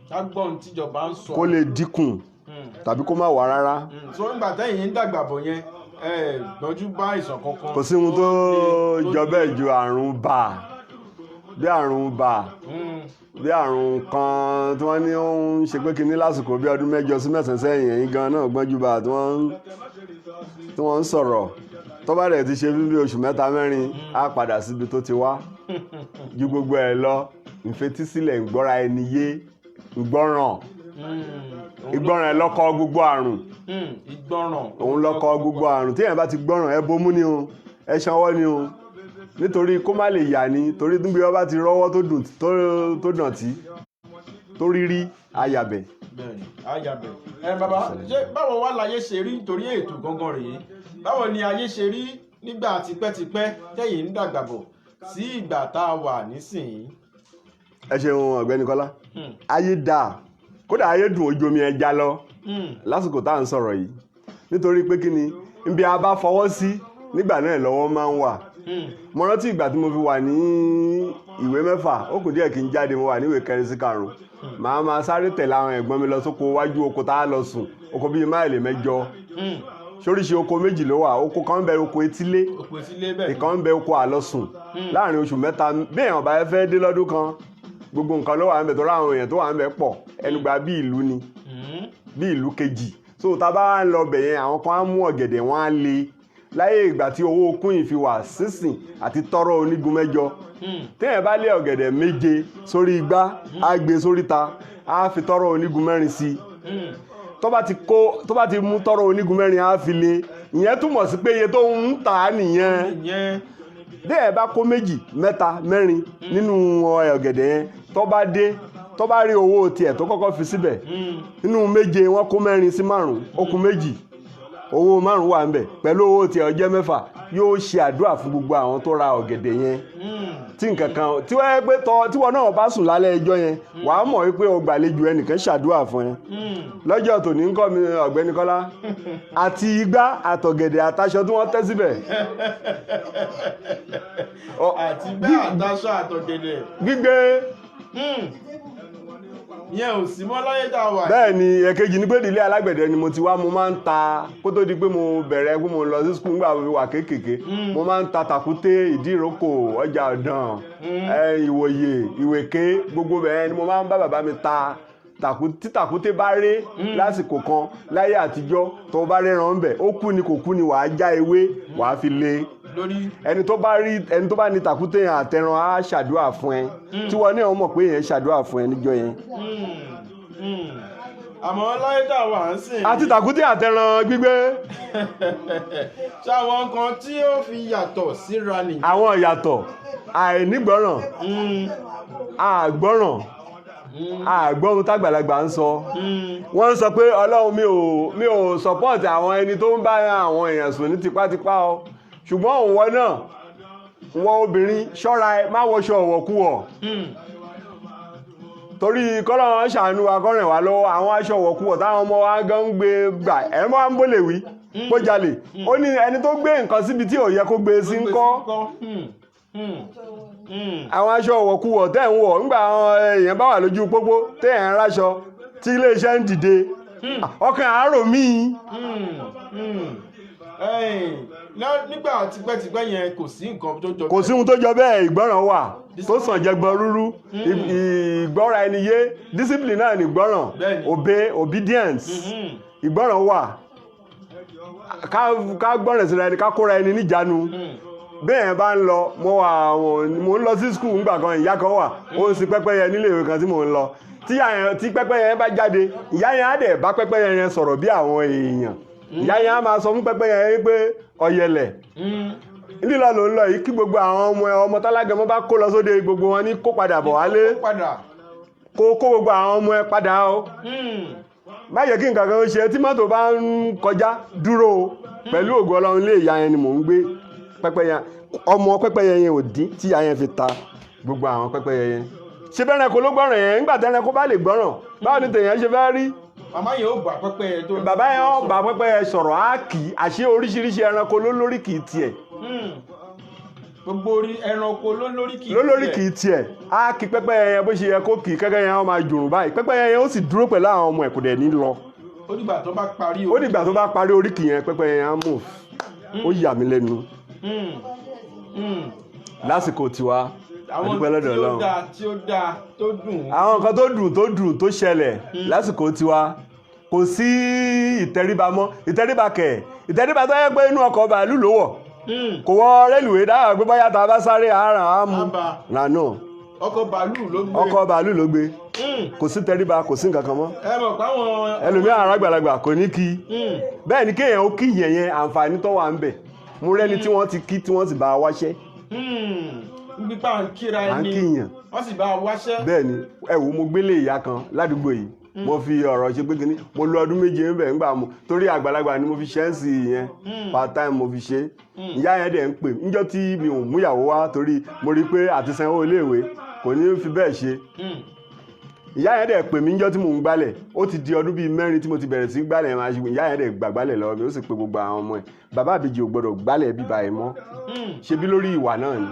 ká gbọ́ ohun tíjọba ń sọ kó lè dínkù tàbí kó má wà rárá. so nígbà tẹ́yìn ń dàgbà bọ̀ yẹn gbọ́njú bá ìsàn kankan. kò sí ohun tó jọ bẹ́ẹ̀ ju àrùn bà bí àrùn bà bí àrùn kan tí wọ́n ní ó ń ṣe pé kinní lásìkò bí ọdún 8 sí 9 sẹ́yìn ẹ̀yìn gan náà gbọ́njú bà tí wọ́n ń sọ̀rọ̀ tó bá rẹ̀ ti ṣe bí oṣù 3-4 á padà síbi tó ti wá ju gbogbo ẹ̀ lọ ìfetísílẹ̀ ìgbọ́ra ẹni yé ìgbọ́ràn ẹ̀ lọ́kọ́ gbogbo àrùn òun lọ́kọ́ gbogbo àrùn tí èèyàn bá ti gbọ́ràn ẹ bomú ni o ẹ ṣanwọ́ ni o nítorí kó má lè yà ní torí níbi wọ́n bá ti rọ́wọ́ tó dọ̀tí tó rírí ayàbẹ̀. bẹ́ẹ̀ni ayàbẹ̀ bàbá ṣé báwo wá láyé ṣe rí nítorí ètò gangan rèé báwo ni ayé ṣe rí nígbà tipẹ́tipẹ́ tẹ́yìn ń dàgbà bọ̀ sí ìgbà tá a wà nísìnyí. ẹ ṣeun ọ̀gbẹ́ni Kọ́lá ayé dáa kódà ayé dùn ojú omi ẹja lọ lásìkò tá à ń sọ̀rọ̀ yìí nítorí pé kí ni ibi a bá fọwọ́ sí nígbà náà lọ́wọ́ máa ń wà mo rántí ìgbà tí mo fi wà ní ìwé 6 ó kù díẹ̀ kí n jáde mo wà ní ìwé 4 sí 5 màá máa sáré tẹ̀lé àwọn ẹ̀gbọ́n mi lọ sóko wájú oko tá a lọ sùn oko bíi máìlì 8 sóríṣi oko méjì ló wà oko kan ń bẹ oko etílé ìkan ń bẹ oko àlọsùn láàrin oṣù 3 bí èèyàn bá fẹ́ dé lọ́dún kan gbogbo nǹkan ló wà ń bẹ tó ráwọn èèyàn tó wà ń bẹ pọ̀ ẹnugba bí ìlú ni bí ìlú kejì so tá a bá ń lọ bẹ̀ yẹn àwọn kan á mú ọ̀gẹ̀dẹ̀ wọn á lé láyé ìgbà tí owó kún yìí fi wà sísìn àti tọrọ onígun 8 téèyàn bá lé ọ̀gẹ̀dẹ̀ 7 sórí igbá á gbé sórí ta á fi tọrọ onígun 4 sí tó bá ti mú tọrọ onígun 4 á fi lé ìyẹn túmọ̀ sí pé iye tó ń tà á nìyẹn déẹ̀ bá kó 2, 3, 4 nínú ọ̀gẹ̀dẹ̀ yẹn tó bá rí owó tiẹ̀ tó kọ́kọ́ fi síbẹ̀ nínú 7 wọ́n kó 4 sí 5 ó kù 2 owó 5 wà ń bẹ̀ pẹ̀lú owó tiẹ̀ ó jẹ́ 6 yóò ṣe àdúrà fún gbogbo àwọn tó ra ọ̀gẹ̀dẹ̀ yẹn tí nǹkan kan tí wọ́n yẹ pé tí wọ́n náà bá sùn lálẹ́ ẹjọ́ yẹn wàá mọ̀ wípé o gbàlejò ẹnìkan ṣàdúrà fún ẹ lọ́jọ́ tòní ń kọ́ mi ọ̀gbẹ́ni Kọ́lá àti igbá àtọ̀gẹ̀dẹ̀ àtaṣọ tí wọ́n tẹ́ síbẹ̀. àti igbá àtaṣọ àtọ̀gẹ̀dẹ̀. gbígbé yẹn ò sí mọ́ láyé tá a wà. bẹ́ẹ̀ ni èkejì ní pé ìdílé alágbẹ̀dẹ ni mo ti wá mo máa ń ta kó tó di pé mo bẹ̀rẹ̀ pé mo lọ sí skul nígbà mo fi wà kéékèèké mo máa ń ta tàkúté ìdíròkò ọjà ọ̀dàn ìwòye ìwèké gbogbo bẹ́ẹ̀ ni mo máa ń bá bàbá mi ta tí tàkúté bá ré lásìkò kan láyé àtijọ́ tó bá réran ńbẹ̀ ó kú ni kò kú ni wàá já ewé wàá fi lé ẹni tó bá ní tàkúté yẹn àtẹran á ṣàdúrà fún ẹ tí wọn ní ọmọ pé yẹn ṣàdúrà fún ẹ níjọ́ yẹn. àmọ́ láyé tá a wà ń sìn. àti tàkúté àtẹran gbígbé. ṣáwọn nǹkan tí ó fi yàtọ̀ síra nìyí. àwọn ìyàtọ̀ àìnígbọràn àgbọràn àgbọ́run tágbàlagbà ń sọ wọ́n ń sọ pé ọlọ́run mi ò support àwọn ẹni tó ń bá àwọn èèyàn sùn ní tipátipá o ṣùgbọ́n òun náà wọ́n obìnrin ṣọ́ra ẹ má wọṣọ ọ̀wọ̀kúwọ̀ torí kọ́lọ́run ṣàánú wa kọ́rìn wá lọ́wọ́ àwọn aṣọ ọ̀wọ̀kúwọ̀ táwọn ọmọ wa gan ń gbé gbà ẹ̀ máa ń bólè wí kó jalè ó ní ẹni tó gbé nǹkan síbi tí ò yẹ kó gbé sí ń kọ́ àwọn aṣọ ọ̀wọ̀kuwọ̀ tẹ́ ń wọ̀ nígbà àwọn èèyàn bá wà lójú pópó tẹ́ ẹ̀ ń ráṣọ tí iléeṣẹ́ ń dìde ọkàn àárò míì. Nígbà tipẹ́tipẹ́ yẹn kò sí nǹkan tó jọ kò sí ohun tó jọ bẹ́ẹ̀ ìgbọ́ràn wà tó sàn jẹgbọn rúrú ìgbọ́ra ẹni yé discipline náà ní ìgbọ́ràn obedience ìgbọ́ràn wà ká gbọ́ràn síra ẹni ká kóra ẹni níjàánu bẹ́ẹ̀ bá ń lọ mo ń lọ sí skul ńgbà kan ìyá kan wà ó ń sin pẹ́pẹ́yẹ nílé ìwé kan tí mò ń lọ tí pẹ́pẹ́yẹ bá jáde ìyá yẹn á dẹ̀ bá pẹ́pẹ́yẹ yẹn sọ̀rọ̀ bí àwọn èèyàn ìyá yẹn á máa sọ fún pẹ́pẹ́yẹ yẹn pé ọ̀yẹ̀lẹ̀ lílọ ló ń lọ yìí kí gbogbo àwọn ọmọ tálágẹmọ bá kó lọ sóde gbogbo wọn ní kó padà bọ̀ wálé kó gbogbo àwọn ọmọ ẹ padà o má jẹ́ kí nǹkan kan ṣe tí mọ́tò bá ń kọjá dúró o pẹ̀lú ògo Ọlọ́run lé ìyá yẹn ni mò ń gbé pẹ́pẹ́yẹ ọmọ pẹ́pẹ́yẹ yẹn ò dín tí ìyá yẹn fi ta gbogbo àwọn pẹ́pẹ́yẹ yẹn ṣe bẹ́ẹ̀ ẹranko ló gbọ́ràn yẹn nígbà tí ẹranko bá lè gbọ́ràn báwo ni tèèyàn ṣe fẹ́ rí. Màmá yẹn ó bá pẹ́pẹ́yẹ tó. Bàbá yẹn ó bá pẹ́pẹ́yẹ sọ̀rọ̀ á kì í àṣé oríṣiríṣi ẹranko ló lórí kì í tiẹ̀. Gbogbo ẹranko ló lórí kì í tiẹ̀. Ló lórí kì í tiẹ̀ á kí pẹ́pẹ́yẹ yẹn bó ṣe yẹ kó kì í kẹ́kẹ́ yẹn ó máa jòrùn báyìí pẹ́pẹ́yẹ yẹn ó sì dúró pẹ̀lú àwọn ọmọ ẹ̀ kò dẹ̀ ní lọ. Ó dìgbà tó bá parí oríkì yẹn pẹ́pẹ́yẹ yẹn á move ó yà mí lẹ́nu. Lásìkò tiwa àwọn tí ó dáa tó dùn. àwọn nǹkan tó dùn tó ṣẹlẹ̀ lásìkò tiwa kò sí ìtẹríba mọ́ ìtẹríba tó yẹ pé inú ọkọ̀ bàálù ló wọ̀ kò wọ rélùwé dáhà pé bóyá tá a bá sáré àárọ̀ àmú rànà ọkọ̀ bàálù ló gbé kò sí tẹríba kò sí nǹkan kan mọ́. ẹ mọ̀ pé àwọn ẹlòmíràn àràgbàlagbà kò ní kí bẹ́ẹ̀ ni kéèyàn ó kí yẹn àǹfààní tó wà ń bẹ̀ mo rẹ́ni tí wọ́n ti kí tí wọ́n sì bá a wáṣẹ́. Nípa kíra ẹni wọ́n sì bá a wáṣẹ́. bẹ́ẹ̀ ni ẹ wo mo gbélé ìyá kan ládùúgbò yìí mo fi ọ̀rọ̀ ṣe pé kíní mo lo ọdún méje ń bẹ̀ ńgbà mo torí àgbàlagbà ni mo fi ṣẹ́ ń sí yẹn part time mo fi ṣe ìyá yẹn dẹ̀ ń pè níjọ́ tí mi ò múyàwó wá torí mo rí pé àti sanwó iléèwé kò ní fi bẹ́ẹ̀ ṣe ìyá yẹn dẹ̀ pè mí níjọ́ tí mò ń gbálẹ̀ ó ti di ọdún bíi mẹ́rin tí mo ti bẹ̀rẹ̀ sí gbálẹ̀ máa ṣe ìyá yẹn dẹ̀ gbàgbálẹ̀ lọ́wọ́ mi ó sì pe gbogbo àwọn ọmọ ẹ̀ bàbá àbèjì ò gbọ́dọ̀ gbálẹ̀ bíbá ẹ̀ mọ́ ṣe bí lórí ìwà náà ni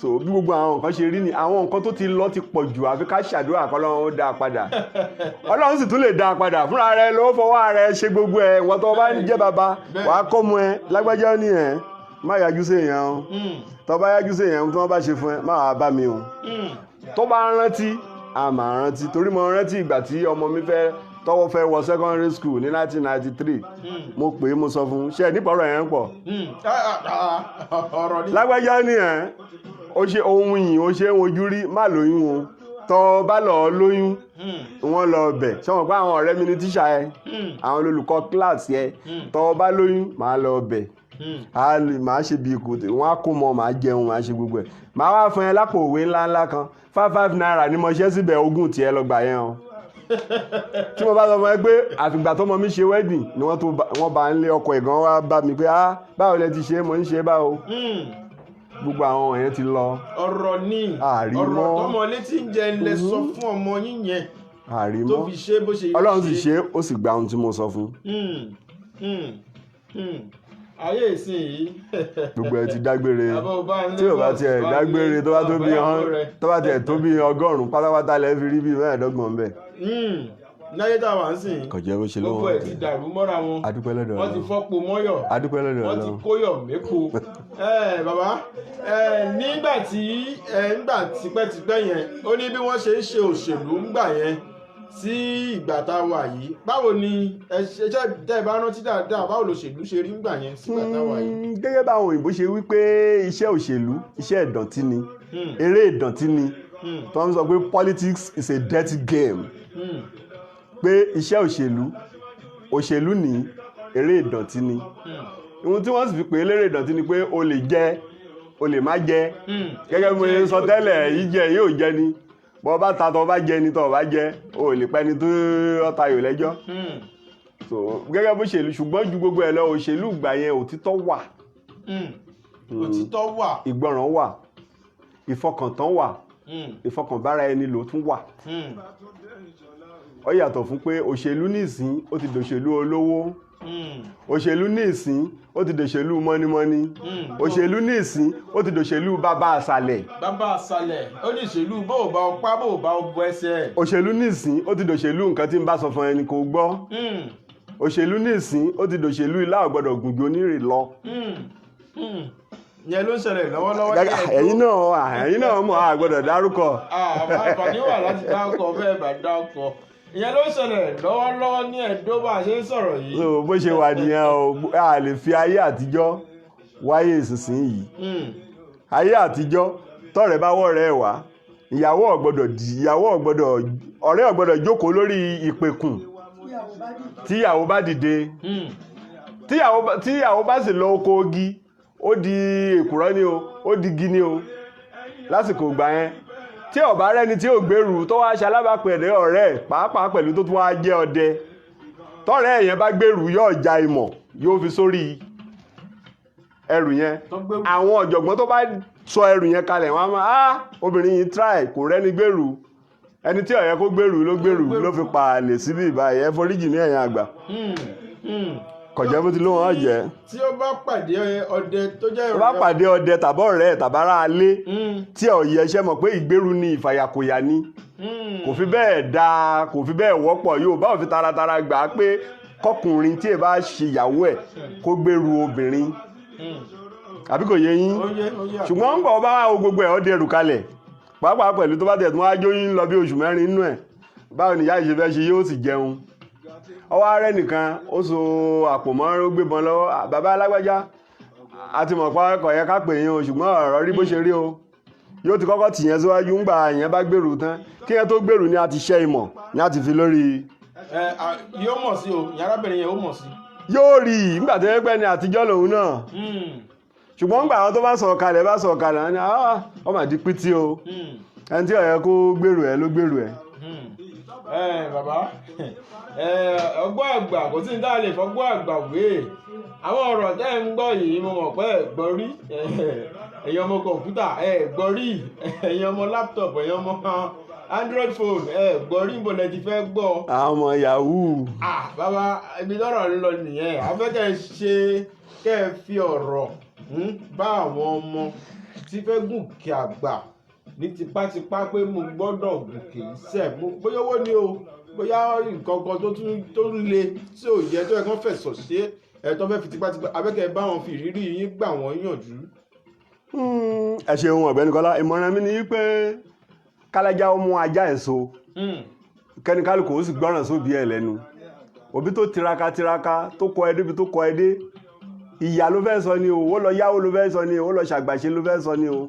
so bí gbogbo àwọn nǹkan ṣe rí ni àwọn nǹkan tó ti lọ ti pọ̀ jù àfi ká ṣàdúrà k'Ọlọ́run ó dá a padà Ọlọ́run sì tún lè dá a padà fúnra rẹ̀ ló fọwọ́ rẹ̀ ṣe gbogbo ẹ̀ wọ́n tó bá jẹ́ bàbá wàá kọ́ mu ẹ lágbájá ní ẹ̀ má yájú sí èèyàn o tó bá yájú sí èèyàn tí wọ́n bá ṣe fún ẹ má wàá bá mi o tó bá rántí a máa rántí torí mo rántí ìgbà tí ọmọ mi tọ́wọ́ fẹ́ wọ secondary school ní 1993 mo pè é mo sọ fún un ṣe nípa ọ̀rọ̀ yẹn ń pọ̀ lágbájá ní ẹ̀ ó ṣe ohun yìí ó ṣe ń wojú rí má lóyún o tọ́ bá lọ lóyún wọ́n lọ bẹ̀ ṣọ́wọ́n pé àwọn ọ̀rẹ́ mi ní tíṣà ẹ àwọn olùkọ́ kíláàsì ẹ tọ́ bá lóyún máa lọ bẹ̀ máa ṣe bí ikú wọ́n á kó mọ máa jẹun máa ṣe gbogbo ẹ̀ máa wá fún ẹ lápò òwe ńláńlá kan 5 naira ni mo ṣe síbẹ̀ ogún tiẹ̀ lọ gbà yẹn o tí mo bá sọ fún ẹ pé àfìgbà tọ́mọ mi ṣe wedding ni wọ́n bá ń lé ọkọ ẹ̀gán wá bá mi pé báwo lẹ ti ṣe mo ń ṣe báwo gbogbo àwọn yẹn ti lọ. ọ̀rọ̀ ni ọ̀rọ̀ tọmọ létí ń jẹ ilẹ̀ sọ fún ọmọ yín yẹn tó fi ṣe bó ṣe yẹ. Ọlọ́run sì ṣe ó sì gba ohun tí mo sọ fún. ayé ìsìn yìí. gbogbo ẹ ti dágbére tí ò bá tiẹ̀ dágbére tó bá tiẹ̀ tó bí 100 pátápátá lẹ́ fi rí bí 15 bẹ́ẹ̀. láyé tá a wà ń sìn kọjá bó ṣe lọ́wọ́ gbogbo ẹ̀ ti dàrú mọ́ra wọn adúpẹ́ lọ́dọ̀ wọ́n ti fọ́pò mọ́yọ̀ wọ́n ti kóyọ̀ mépo bàbá nígbà tipẹ́tipẹ́ yẹn ó ní bí wọ́n ṣe ń ṣe òṣèlú ńgbà yẹn sí ìgbà tá a wà yìí báwo ni ẹṣẹ́ tẹ́ ẹ bá rántí dáadáa báwo lòṣèlú ṣe rí ńgbà yẹn sí ìgbà tá a wà yìí. gẹ́gẹ́ bá àwọn òyìnbó ṣe wí pé iṣẹ́ òṣèlú iṣẹ́ ìdọ̀tí ni eré ìdọ̀tí ni tó ń sọ pé politics is a dirty game pé iṣẹ́ òṣèlú ní eré ìdọ̀tí ni ohun tí wọ́n sì fi pè é lérè ìdọ̀tí ni pé o lè jẹ o lè má jẹ gẹ́gẹ́ bí mo ṣe sọ tẹ́lẹ̀ yìí jẹ yóò jẹ ni bọ́ bá ta tọ́ bá jẹ ni tọ́ bá jẹ o lè pẹ́ni tó ọ̀tá yò lẹ́jọ́ so gẹ́gẹ́ bó ṣèlú ṣùgbọ́n ju gbogbo ẹ̀ lọ òṣèlú ìgbà yẹn òtítọ́ wà ìgbọràn wà ìfọkàntán wà ìfọkànbára ẹni ló tún wà ó yàtọ̀ fún pé òṣèlú nísìn ó ti dòṣèlú olówó òṣèlú ní ìsín ó ti dòṣèlú mọ́nímọ́ní òṣèlú ní ìsín ó ti dòṣèlú bàbá àṣàlẹ̀ bàbá àṣàlẹ̀ ó ní ìṣèlú bó o bá ọpá bó o bá ọbọ ẹsẹ̀. òṣèlú ní ìsín ó ti dòṣèlú nǹkan tí ń bá sọ fún ẹni kò gbọ́ òṣèlú ní ìsín ó ti dòṣèlú ilá ọ̀gbọ́dọ̀ gùnjò onírè lọ. ìyẹn ló ń ṣẹlẹ̀ lọ́wọ́lọ́wọ́ ẹ̀yin náà mọ̀ àgbọ́dọ̀ dárúkọ. àǹfààní wà láti dárúkọ bẹ́ẹ̀ bá dárúkọ ìyẹn ló ń ṣẹlẹ̀ lọ́wọ́lọ́wọ́ ní Ẹdó bá a ṣe ń sọ̀rọ̀ yìí. so bó ṣe wà nìyẹn o a lè fi ayé àtijọ́ wáyé ìsinsìnyí ayé àtijọ́ tọ́rẹ̀ bá wọ̀rẹ́ ẹ̀ wá ìyàwó ọ̀gbọ́dọ̀ ọ̀rẹ́ ọ̀gbọ́dọ̀ jókòó lórí ìpẹ̀kùn tíyàwó bá dìde tíyàwó bá sì lọ oko ogi ó di èkùrọ́ ni o ó di igi ni o lásìkò ìgbà yẹn tí ọ̀bá rẹ́ni tí ò gbèrú tó wá ṣe alábàápẹ̀lẹ́ ọ̀rẹ́ pàápàá pẹ̀lú tó tún wá jẹ́ ọdẹ tọ́rẹ́ ẹ̀yẹn bá gbèrú yóò ja ìmọ̀ yóò fi sórí ẹrù yẹn àwọn ọ̀jọ̀gbọ́n tó bá sọ ẹrù yẹn kalẹ̀ wọ́n á máa obìnrin yìí try kò rẹ́ni gbèrú ẹni tí ó yẹ kó gbèrú ló gbèrú ló fi pààlè síbí ìbáyìí ẹ foríjì ní ẹ̀yìn àgbà kọ̀jẹ́ bó ti ló wọ́n jẹ́. tí ó bá pàdé ọdẹ tó jẹ́ ìrọ̀lẹ́. tó bá pàdé ọdẹ tàbọ̀ rẹ̀ tàbára alé tí ọ̀yẹ́ ṣe mọ̀ pé ìgbèrú ni ìfàyàkòyà ni kò fi bẹ́ẹ̀ dáa kò fi bẹ́ẹ̀ wọ́pọ̀ yóò bá òfin taratara gbà á pé kọkùnrin tí ẹ bá ṣe ìyàwó ẹ̀ kó gbèrú obìnrin àbí kò yé yín ṣùgbọ́n ń bọ̀ bá wà gbogbo ẹ̀ ọdẹ ẹrù kalẹ̀ pàápàá pẹ̀lú tó bá tẹ̀ tún wá jóyún lọ bí oṣù mẹ́rin nínú ẹ̀ báwo ni ìyá ìṣe fẹ́ ṣe yóò sì jẹun ọwọ́ arẹ́ nìkan ó so àpò mọ́ ó gbébọn lọ́wọ́ bàbá alágbájá àti mọ̀pá ọkọ̀ yẹ ká pè yín o ṣùgbọ́n ọ̀rọ̀ rí bó ṣe rí o yóò ti kọ́kọ́ tì yẹn síwájú ńgbà yẹn bá gbèrú tán kí yẹn tó gbèrú ni a ti ṣẹ́ ìmọ̀ ni a ti fi lórí. yóò mọ̀ sí o arábìnrin yẹn ó mọ̀ sí. yóò rí i nígbà tó yẹ pé ní àtijọ́ lòun náà ṣùgbọ́n ńgbà àwọn tó bá sọ̀ kalẹ̀ wọn ni ọmọ àdí pítí o ẹni tí ó yẹ kó gbèrú ẹ ló gbèrú ẹ. bàbá ọgbọ́n àgbà kò sí ní dáa lè fọgbọ́n àgbà wé àwọn ọ̀rọ̀ tẹ́ ń gbọ́ yìí mo mọ̀ pé ẹ gbọ́ rí ẹ̀yin ọmọ kọ̀ǹpútà ẹ gbọ́ rí ẹ̀yin ọmọ láptọ̀pù ẹ̀yin ọmọ android phone ẹ gbọ́ rí níbo lẹ ti fẹ́ gbọ́. àwọn ọmọ yahoo. bàbá ibi lọ́rọ̀ ń lọ nìyẹn afẹ́kẹ́ ṣe kẹ́ ẹ fi ọ̀rọ̀ bá àwọn ọmọ tí fẹ́ gùnkè àgbà ní tipátipá pé mo gbọ́dọ̀ gùnkè iṣẹ́ bóyá owó ni o bóyá nǹkan kan tó le tí ò yẹ tó yẹ kán fẹ̀sọ̀ ṣe ẹ̀ tó fẹ́ fi tipátipá abẹ́kẹ́ bá wọn fi ìrírí yín gbà wọ́n yànjú. ẹ ṣeun ọ̀gbẹ́ni Kọ́lá ìmọ̀ràn mi ni pé kálájá ó mú ajá ẹ̀ so kẹ́nikálukú ó sì gbọ́ràn sóbi ẹ̀ lẹ́nu òbí tó tiraka tó kọ ẹ débi tó kọ ẹ dé ìyá ló fẹ́ sọ ni o ó lọ yáwó ló fẹ́ sọ ni o ó lọ ṣàgbàṣe ló fẹ́ sọ ni o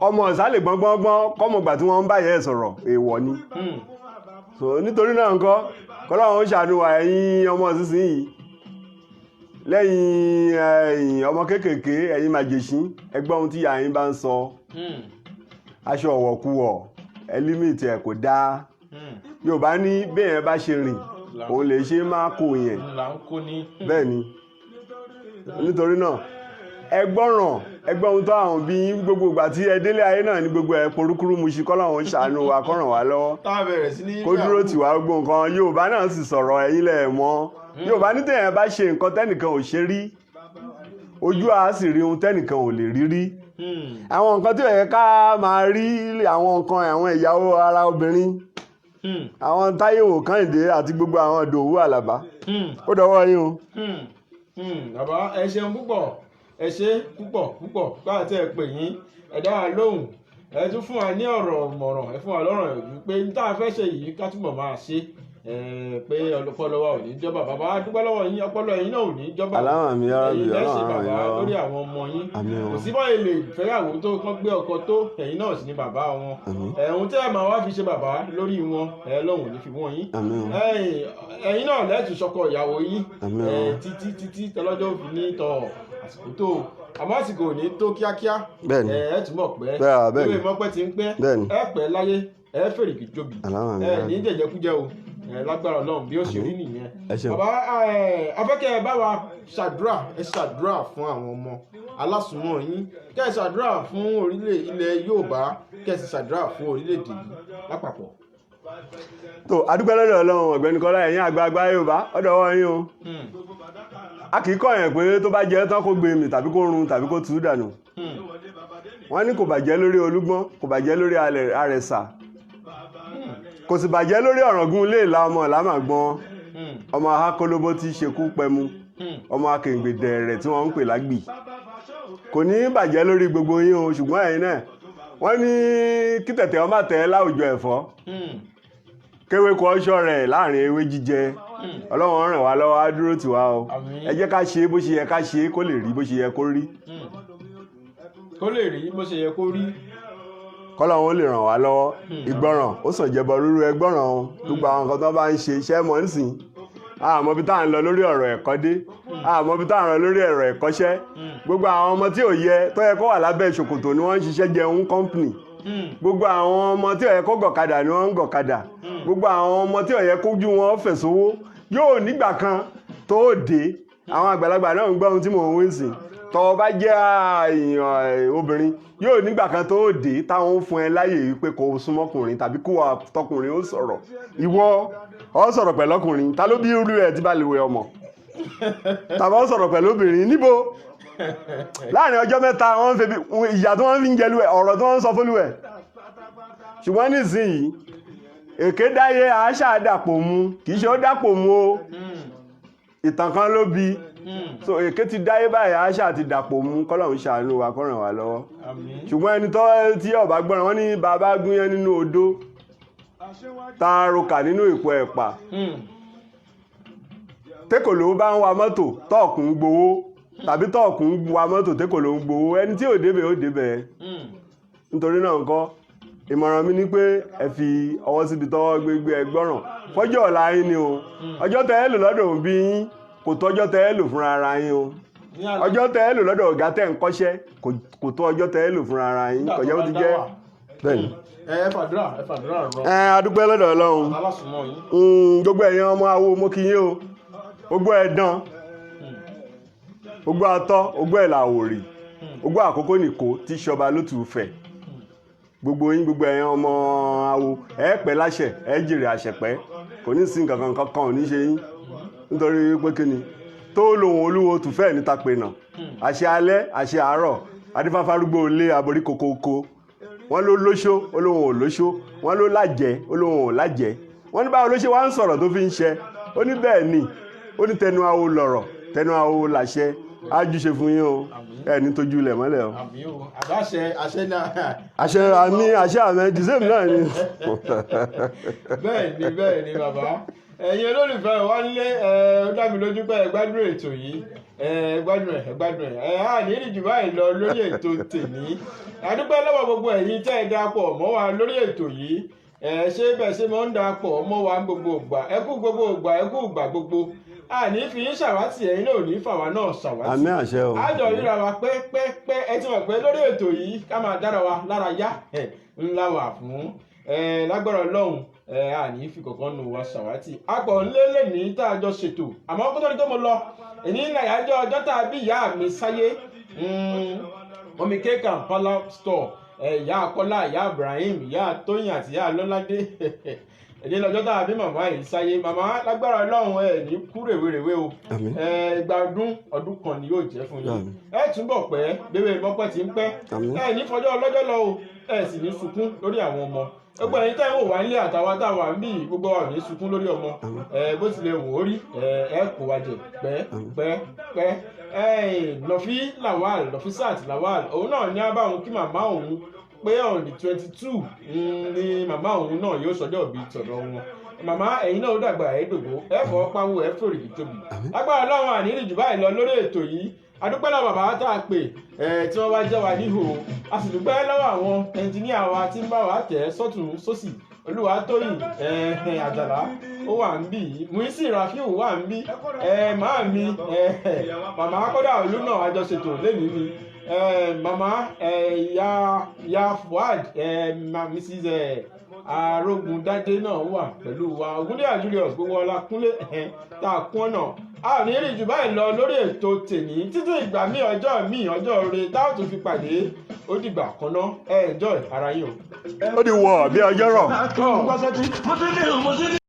ọmọ ìsàlẹ̀ gbọ́ngbọ́ngbọ́n kọ́mọgbà tí wọ́n ń bá yẹ sọ̀rọ̀ èèwọ̀ ni so nítorí náà nǹkan kọ́lọ́run ṣàánú wa ẹ̀yin ọmọ sísìnyí lẹ́yìn ọmọ kéékèèké ẹ̀yin màjèṣín ẹgbọ́n ohun tí ìyá yín bá ń sọ aṣọ ọ̀wọ̀kuwọ̀ ẹ límìtì ẹ̀ kò dáa Yorùbá ní bẹ́ẹ̀ bá ṣe rìn òun lè ṣe máa kó yẹn bẹ́ẹ̀ ni nítorí náà ẹgbọ́n ohun tó àwọn bí gbogbo ìgbà tí ẹ délé ayé náà ní gbogbo ẹ̀ porúkúrú mu ṣe kọ́lọ́run ṣàánú wa kọ́ràn wá lọ́wọ́ kó dúró tì wá gbogbo nǹkan Yorùbá náà sì sọ̀rọ̀ ẹ̀yin lẹ̀ mọ́ Yorùbá ní tẹ̀yìn bá ṣe nǹkan tẹ́nìkan ò ṣe rí ojú àá sì rí ohun tẹ́nìkan ò lè rí rí àwọn nǹkan tí ó yẹ ká máa rí àwọn nǹkan àwọn ìyàwó ara obìnrin àwọn Táíwò Kẹ́hìndé àti gbogbo àwọn Ìdòwú Àlàbá ó dọwọ́ yín o. bàbá ẹ ṣeun púpọ̀ ẹ ṣe púpọ̀ bá àti ẹ pè yín ẹ dá wa lóhùn ẹ tún fún wa ní ọ̀rọ̀ mọ̀ràn ẹ fún wa lọ́rọ̀ ìlú pé ní tá a fẹ́ ṣe yìí ká túbọ̀ máa ṣe pé ọpọlọ wa ò ní jọba bàbá dúpẹ́ lọ́wọ́ yín ọpọlọ yín náà ò ní jọba ẹ̀yin lẹ́sìn bàbá lórí àwọn ọmọ yín kò sí báyìí lè fẹ́yàwó tó kán gbé ọkọ tó ẹ̀yin náà sì ni bàbá wọn ẹ̀hún tí ẹ máa wá fi ṣe bàbá lórí wọn lọ́hùn ní fi wọ́n yín ẹ̀yin náà lẹ́tù sọkọ ìyàwó yín títí tọlọ́jọ́ fi ní tọ̀ àsìkò tó àmọ́ àsìkò ò ní tó kíákíá ẹ túbọ̀ pẹ́ ìwé mọ́pẹ́ ti ń pẹ́ ẹ pẹ́ láyé ẹ fèrèkì jóbi ní jẹjẹkújẹ o lágbára Ọlọ́run bí ó ṣe rí nìyẹn bàbá afẹ́kẹ́ bá wa ṣàdúrà fún àwọn ọmọ alásùnmọ́ yín kẹ́ ẹ ṣàdúrà fún ilẹ̀ Yorùbá kẹ́ ẹ sì ṣàdúrà fún orílẹ̀-èdè yìí lápapọ̀. tó adúpẹ́ lọ́dọ̀ Ọlọ́run ọ̀gbẹ́ni Kọ́lá ẹ̀yin àgbààgbà Yorùbá ọ̀dọ̀ wọ́n yín o a kì í kọ́ yẹn pé tó bá jẹ́ tán kó gbé mi tàbí kó run tàbí kó tú dànù wọ́n ní kò bàjẹ́ lórí Olúgbọ́n kò bàjẹ́ lórí Àrẹ̀sà kò sì bàjẹ́ lórí Ọ̀ràngún ilé ìlà ọmọ Ìlàmàgbọ́n ọmọ akólóbó tí ṣekú pẹmu ọmọ akèǹgbèdè rẹ̀ tí wọ́n ń pè lágbì kò ní bàjẹ́ lórí gbogbo yín o ṣùgbọ́n ẹ̀yin náà wọ́n ní kí tẹ̀tẹ̀ ọmọ tẹ̀ láwùjọ ẹ̀fọ́ kéwé kọ ọṣọ rẹ̀ láàrin ewé jíjẹ Ọlọ́run ràn wá lọ́wọ́ á dúró tì wá o ẹ jẹ́ ká ṣe bó ṣe yẹ ká ṣe kó lè rí bó ṣe yẹ kó rí kó lè rí bó ṣe yẹ kó rí kọ́lọ́run ó lè ràn wá lọ́wọ́ ìgbọràn ó sàn jẹbọ rúrú ẹgbọràn o gbogbo àwọn nǹkan tó bá ń ṣe iṣẹ́ mọ̀ nísìn àmọ́ bí tá à ń lọ lórí ọ̀rọ̀ ẹ̀kọ́ dé àmọ́ bí tá à ń lọ lórí ọ̀rọ̀ ẹ̀kọ́ṣẹ́ gbogbo àwọn ọmọ tí ò yẹ tó yẹ kó wà lábẹ́ ṣòkòtò ni wọ́n ń ṣiṣẹ́ jẹun kọ́ńpìnì gbogbo àwọn ọmọ tí ò yẹ kó gọ̀kadà ni wọ́n ń gọ̀kadà gbogbo àwọn ọmọ tí ò yẹ kójú wọn fẹ̀sowó yóò nígbà kan tó dé àwọn àgbàlagbà náà ń gbọ́ ohun tí mò ń wí sí tọ́ bá jẹ́ èèyàn obìnrin yóò nígbà kan tó dé táwọn ń fún ẹ láyè wípé kò súnmọ́kùnrin tàbí kó wà tọkùnrin ó sọ̀rọ̀ ìwọ ọ sọ̀rọ̀ pẹ̀lú ọkùnrin ta ló bí irú ẹ̀ tí bá lè wẹ ọmọ tàbí ọ sọ̀rọ̀ pẹ̀lú obìnrin níbo láàrin ọjọ́ mẹ́ta wọ́n fi ìyà tí wọ́n fi ń jẹlu ẹ̀ ọ̀rọ̀ tí wọ́n ń sọ fólú ẹ̀ ṣùgbọ́n nísìnyí èké dáyé àáṣà dàpọ̀ mu kì í ṣe ó dàpọ̀ mu o ìtàn kan ló bí so èké ti dáyé báyìí àáṣà ti dàpọ̀ mu kọ́lọ́run ṣàánú wa kó ràn wá lọ́wọ́ ṣùgbọ́n ẹni tí ọba gbọ́ràn wọ́n ní bàbá gúnyán nínú odó tààrọkà nínú ìpò ẹ̀pà tẹ́kọ̀ló bá ń wa mọ́tò tọ́ọ̀kùn gbowó tàbí tọ́ọ̀kùn wa mọ́tò tẹ́kọ̀ló ń gbowó ẹni tí ò débẹ̀ ó débẹ̀ nítorí náà ńkọ́ ìmọ̀ràn mi ni pé ẹ fi ọwọ́ síbi tọ́wọ́ gbégbé ẹgbọ́ràn fọ́jọ́ ọ̀la yín ni o ọjọ́ tẹ́ ẹ lò lọ́dọ̀ òbí yín kò tó ọjọ́ tẹ́ ẹ lò fúnra ara yín o ọjọ́ tẹ́ ẹ lò lọ́dọ̀ ọ̀gá tẹ́ ń kọ́ṣẹ́ kò tó ọjọ́ tẹ́ ẹ lò fúnra ara yín kọjá bó ti jẹ́ bẹ́ẹ̀ni. ẹ fàdúrà rọ. adúpẹ́ lọ́dọ̀ Ọlọ́run alásùnmọ́ yín. gbogbo ẹ̀yin ọmọ awo mo kí yín o gbogbo ẹ̀dán gbogbo atọ́ gbogbo ẹ̀là àwòrì gbogbo àkókò nìkó tí ṣọba ló tù fẹ̀ gbogbo yín gbogbo ẹ̀yin ọmọ awo ẹ pẹ́ láṣẹ ẹ jèrè àṣẹpẹ́ kò ní sí nǹkan kan ò ní ṣe yín nítorí pé kí ni tó lòun olúwo tù fẹ́ níta pé nà àṣẹ alẹ́ àṣẹ àárọ̀ adífáfárúgbó ilé aborí kokoko wọ́n ló lóṣó olóhùn ò lóṣó wọ́n ló lájẹ́ olóhùn ò lájẹ́ wọ́n ní báwo ló ṣe wá ń sọ̀rọ̀ tó fi ń ṣe ó ní bẹ́ẹ̀ ni ó ní tẹnu awo lọ̀rọ̀ tẹnu awo làṣẹ ájúṣe fún yín o ẹ ní tójú ilẹ̀ mọ́lẹ̀ o. àṣẹ náà. àṣẹ àmì àṣẹ àmì dìsẹ́mù náà ni. bẹ́ẹ̀ ni bàbá ẹ̀yin olólùfẹ́ wa nílé ó dá mi lójú pé ẹ gbádùn ètò yìí ẹ gbádùn ẹ̀ á ní ìrìjù báyìí lọ lórí ètò tèmi àdúpẹ́ lọ́wọ́ gbogbo ẹ̀yin tẹ́ ẹ darapọ̀ mọ́ wa lórí ètò yìí ṣé bẹ́ẹ̀ ṣe máa ń darapọ̀ mọ́ wa gbogbo ìgbà ẹ kú gbogbo ìgbà ẹ kú ìgbà gbogbo àní fi yín ṣàwátì ẹ̀yin náà ò ní fàwa náà ṣàwátì àmì àṣẹ o àjọ ríra wa pé ẹ ti mọ̀ pé lórí ètò yìí ká máa dára wa lára yá ńlá wà fún lágbára Ọlọ́run àní fi kọ̀ọ̀kan nù wá ṣàwátì apọ̀ ńlẹ́lẹ̀ ní tá a jọ ṣètò àmọ́ kó tó di tó mo lọ èyí ní àyájọ́ ọjọ́ tá a bí ìyá mi sáyé omi cake and parlour store ìyá Akọ́lá ìyá Ibrahim ìyá Tóyìn àti ìyá Lọ́ládé èdè lọ́jọ́ tá a bí màmá yìí sáyé màmá lágbára Ọlọ́run ẹ̀ ní kú rèwerèwe o ìgbà ọdún kan ni yóò jẹ́ fún yín ẹ túbọ̀ pẹ́ bébè mọ́pẹ́ tí ń pẹ́ ẹ ní fọjọ́ ọlọ́jọ́ lọ o ẹ sì ní sunkún lórí àwọn ọmọ gbogbo ẹ̀yin tẹ́ ń wò wá nílé àtàwọn táwa ń bì gbogbo wa ní sunkún lórí ọmọ bó tilẹ̀ wò ó rí ẹ kò wá jẹ pẹ́ Lọ́fí Lawal Lọ́físàt Lawal òun náà ní abáwọn kí màmá òun pé on the 22 ni màmá òun náà yóò sọjọ́ bíi tọ̀dọ̀ wọn màmá ẹ̀yin náà ó dàgbà ẹ̀ẹ́dògbò ẹ fọwọ́ pawó ẹ fòrìgì tóbi lágbára Ọlọ́run àníyàn jù báyìí lọ lórí ètò yìí adúpẹ́ lọ́wọ́ bàbá tá a pè tí wọ́n wá jẹ́ wa níhò a sì dúpẹ́ lọ́wọ́ àwọn ẹnjìníà wa tí ń bá wa tẹ̀ sọ́tún sósì Olúwatóyìn Àjàlá ó wà ń bì í Muisi Rafiu wà ń bí màá mi màmá Kọ́dà Olú náà àjọṣetò lẹ́nu ni màmá ya Fuad Mrs Arógundádé náà wà pẹ̀lú wa Ògúndé Julius gbogbo ọlá kúnlé tá a kún ọ̀nà a ò ní rí jù báyìí lọ lórí ètò tèmi títí ìgbà ọjọ́ rẹ tá ò tún fi pàdé ó dìgbà kan náà enjoy ara yín o. Ó di wọ̀ bí ọjọ́ rọ̀. Mo ti ní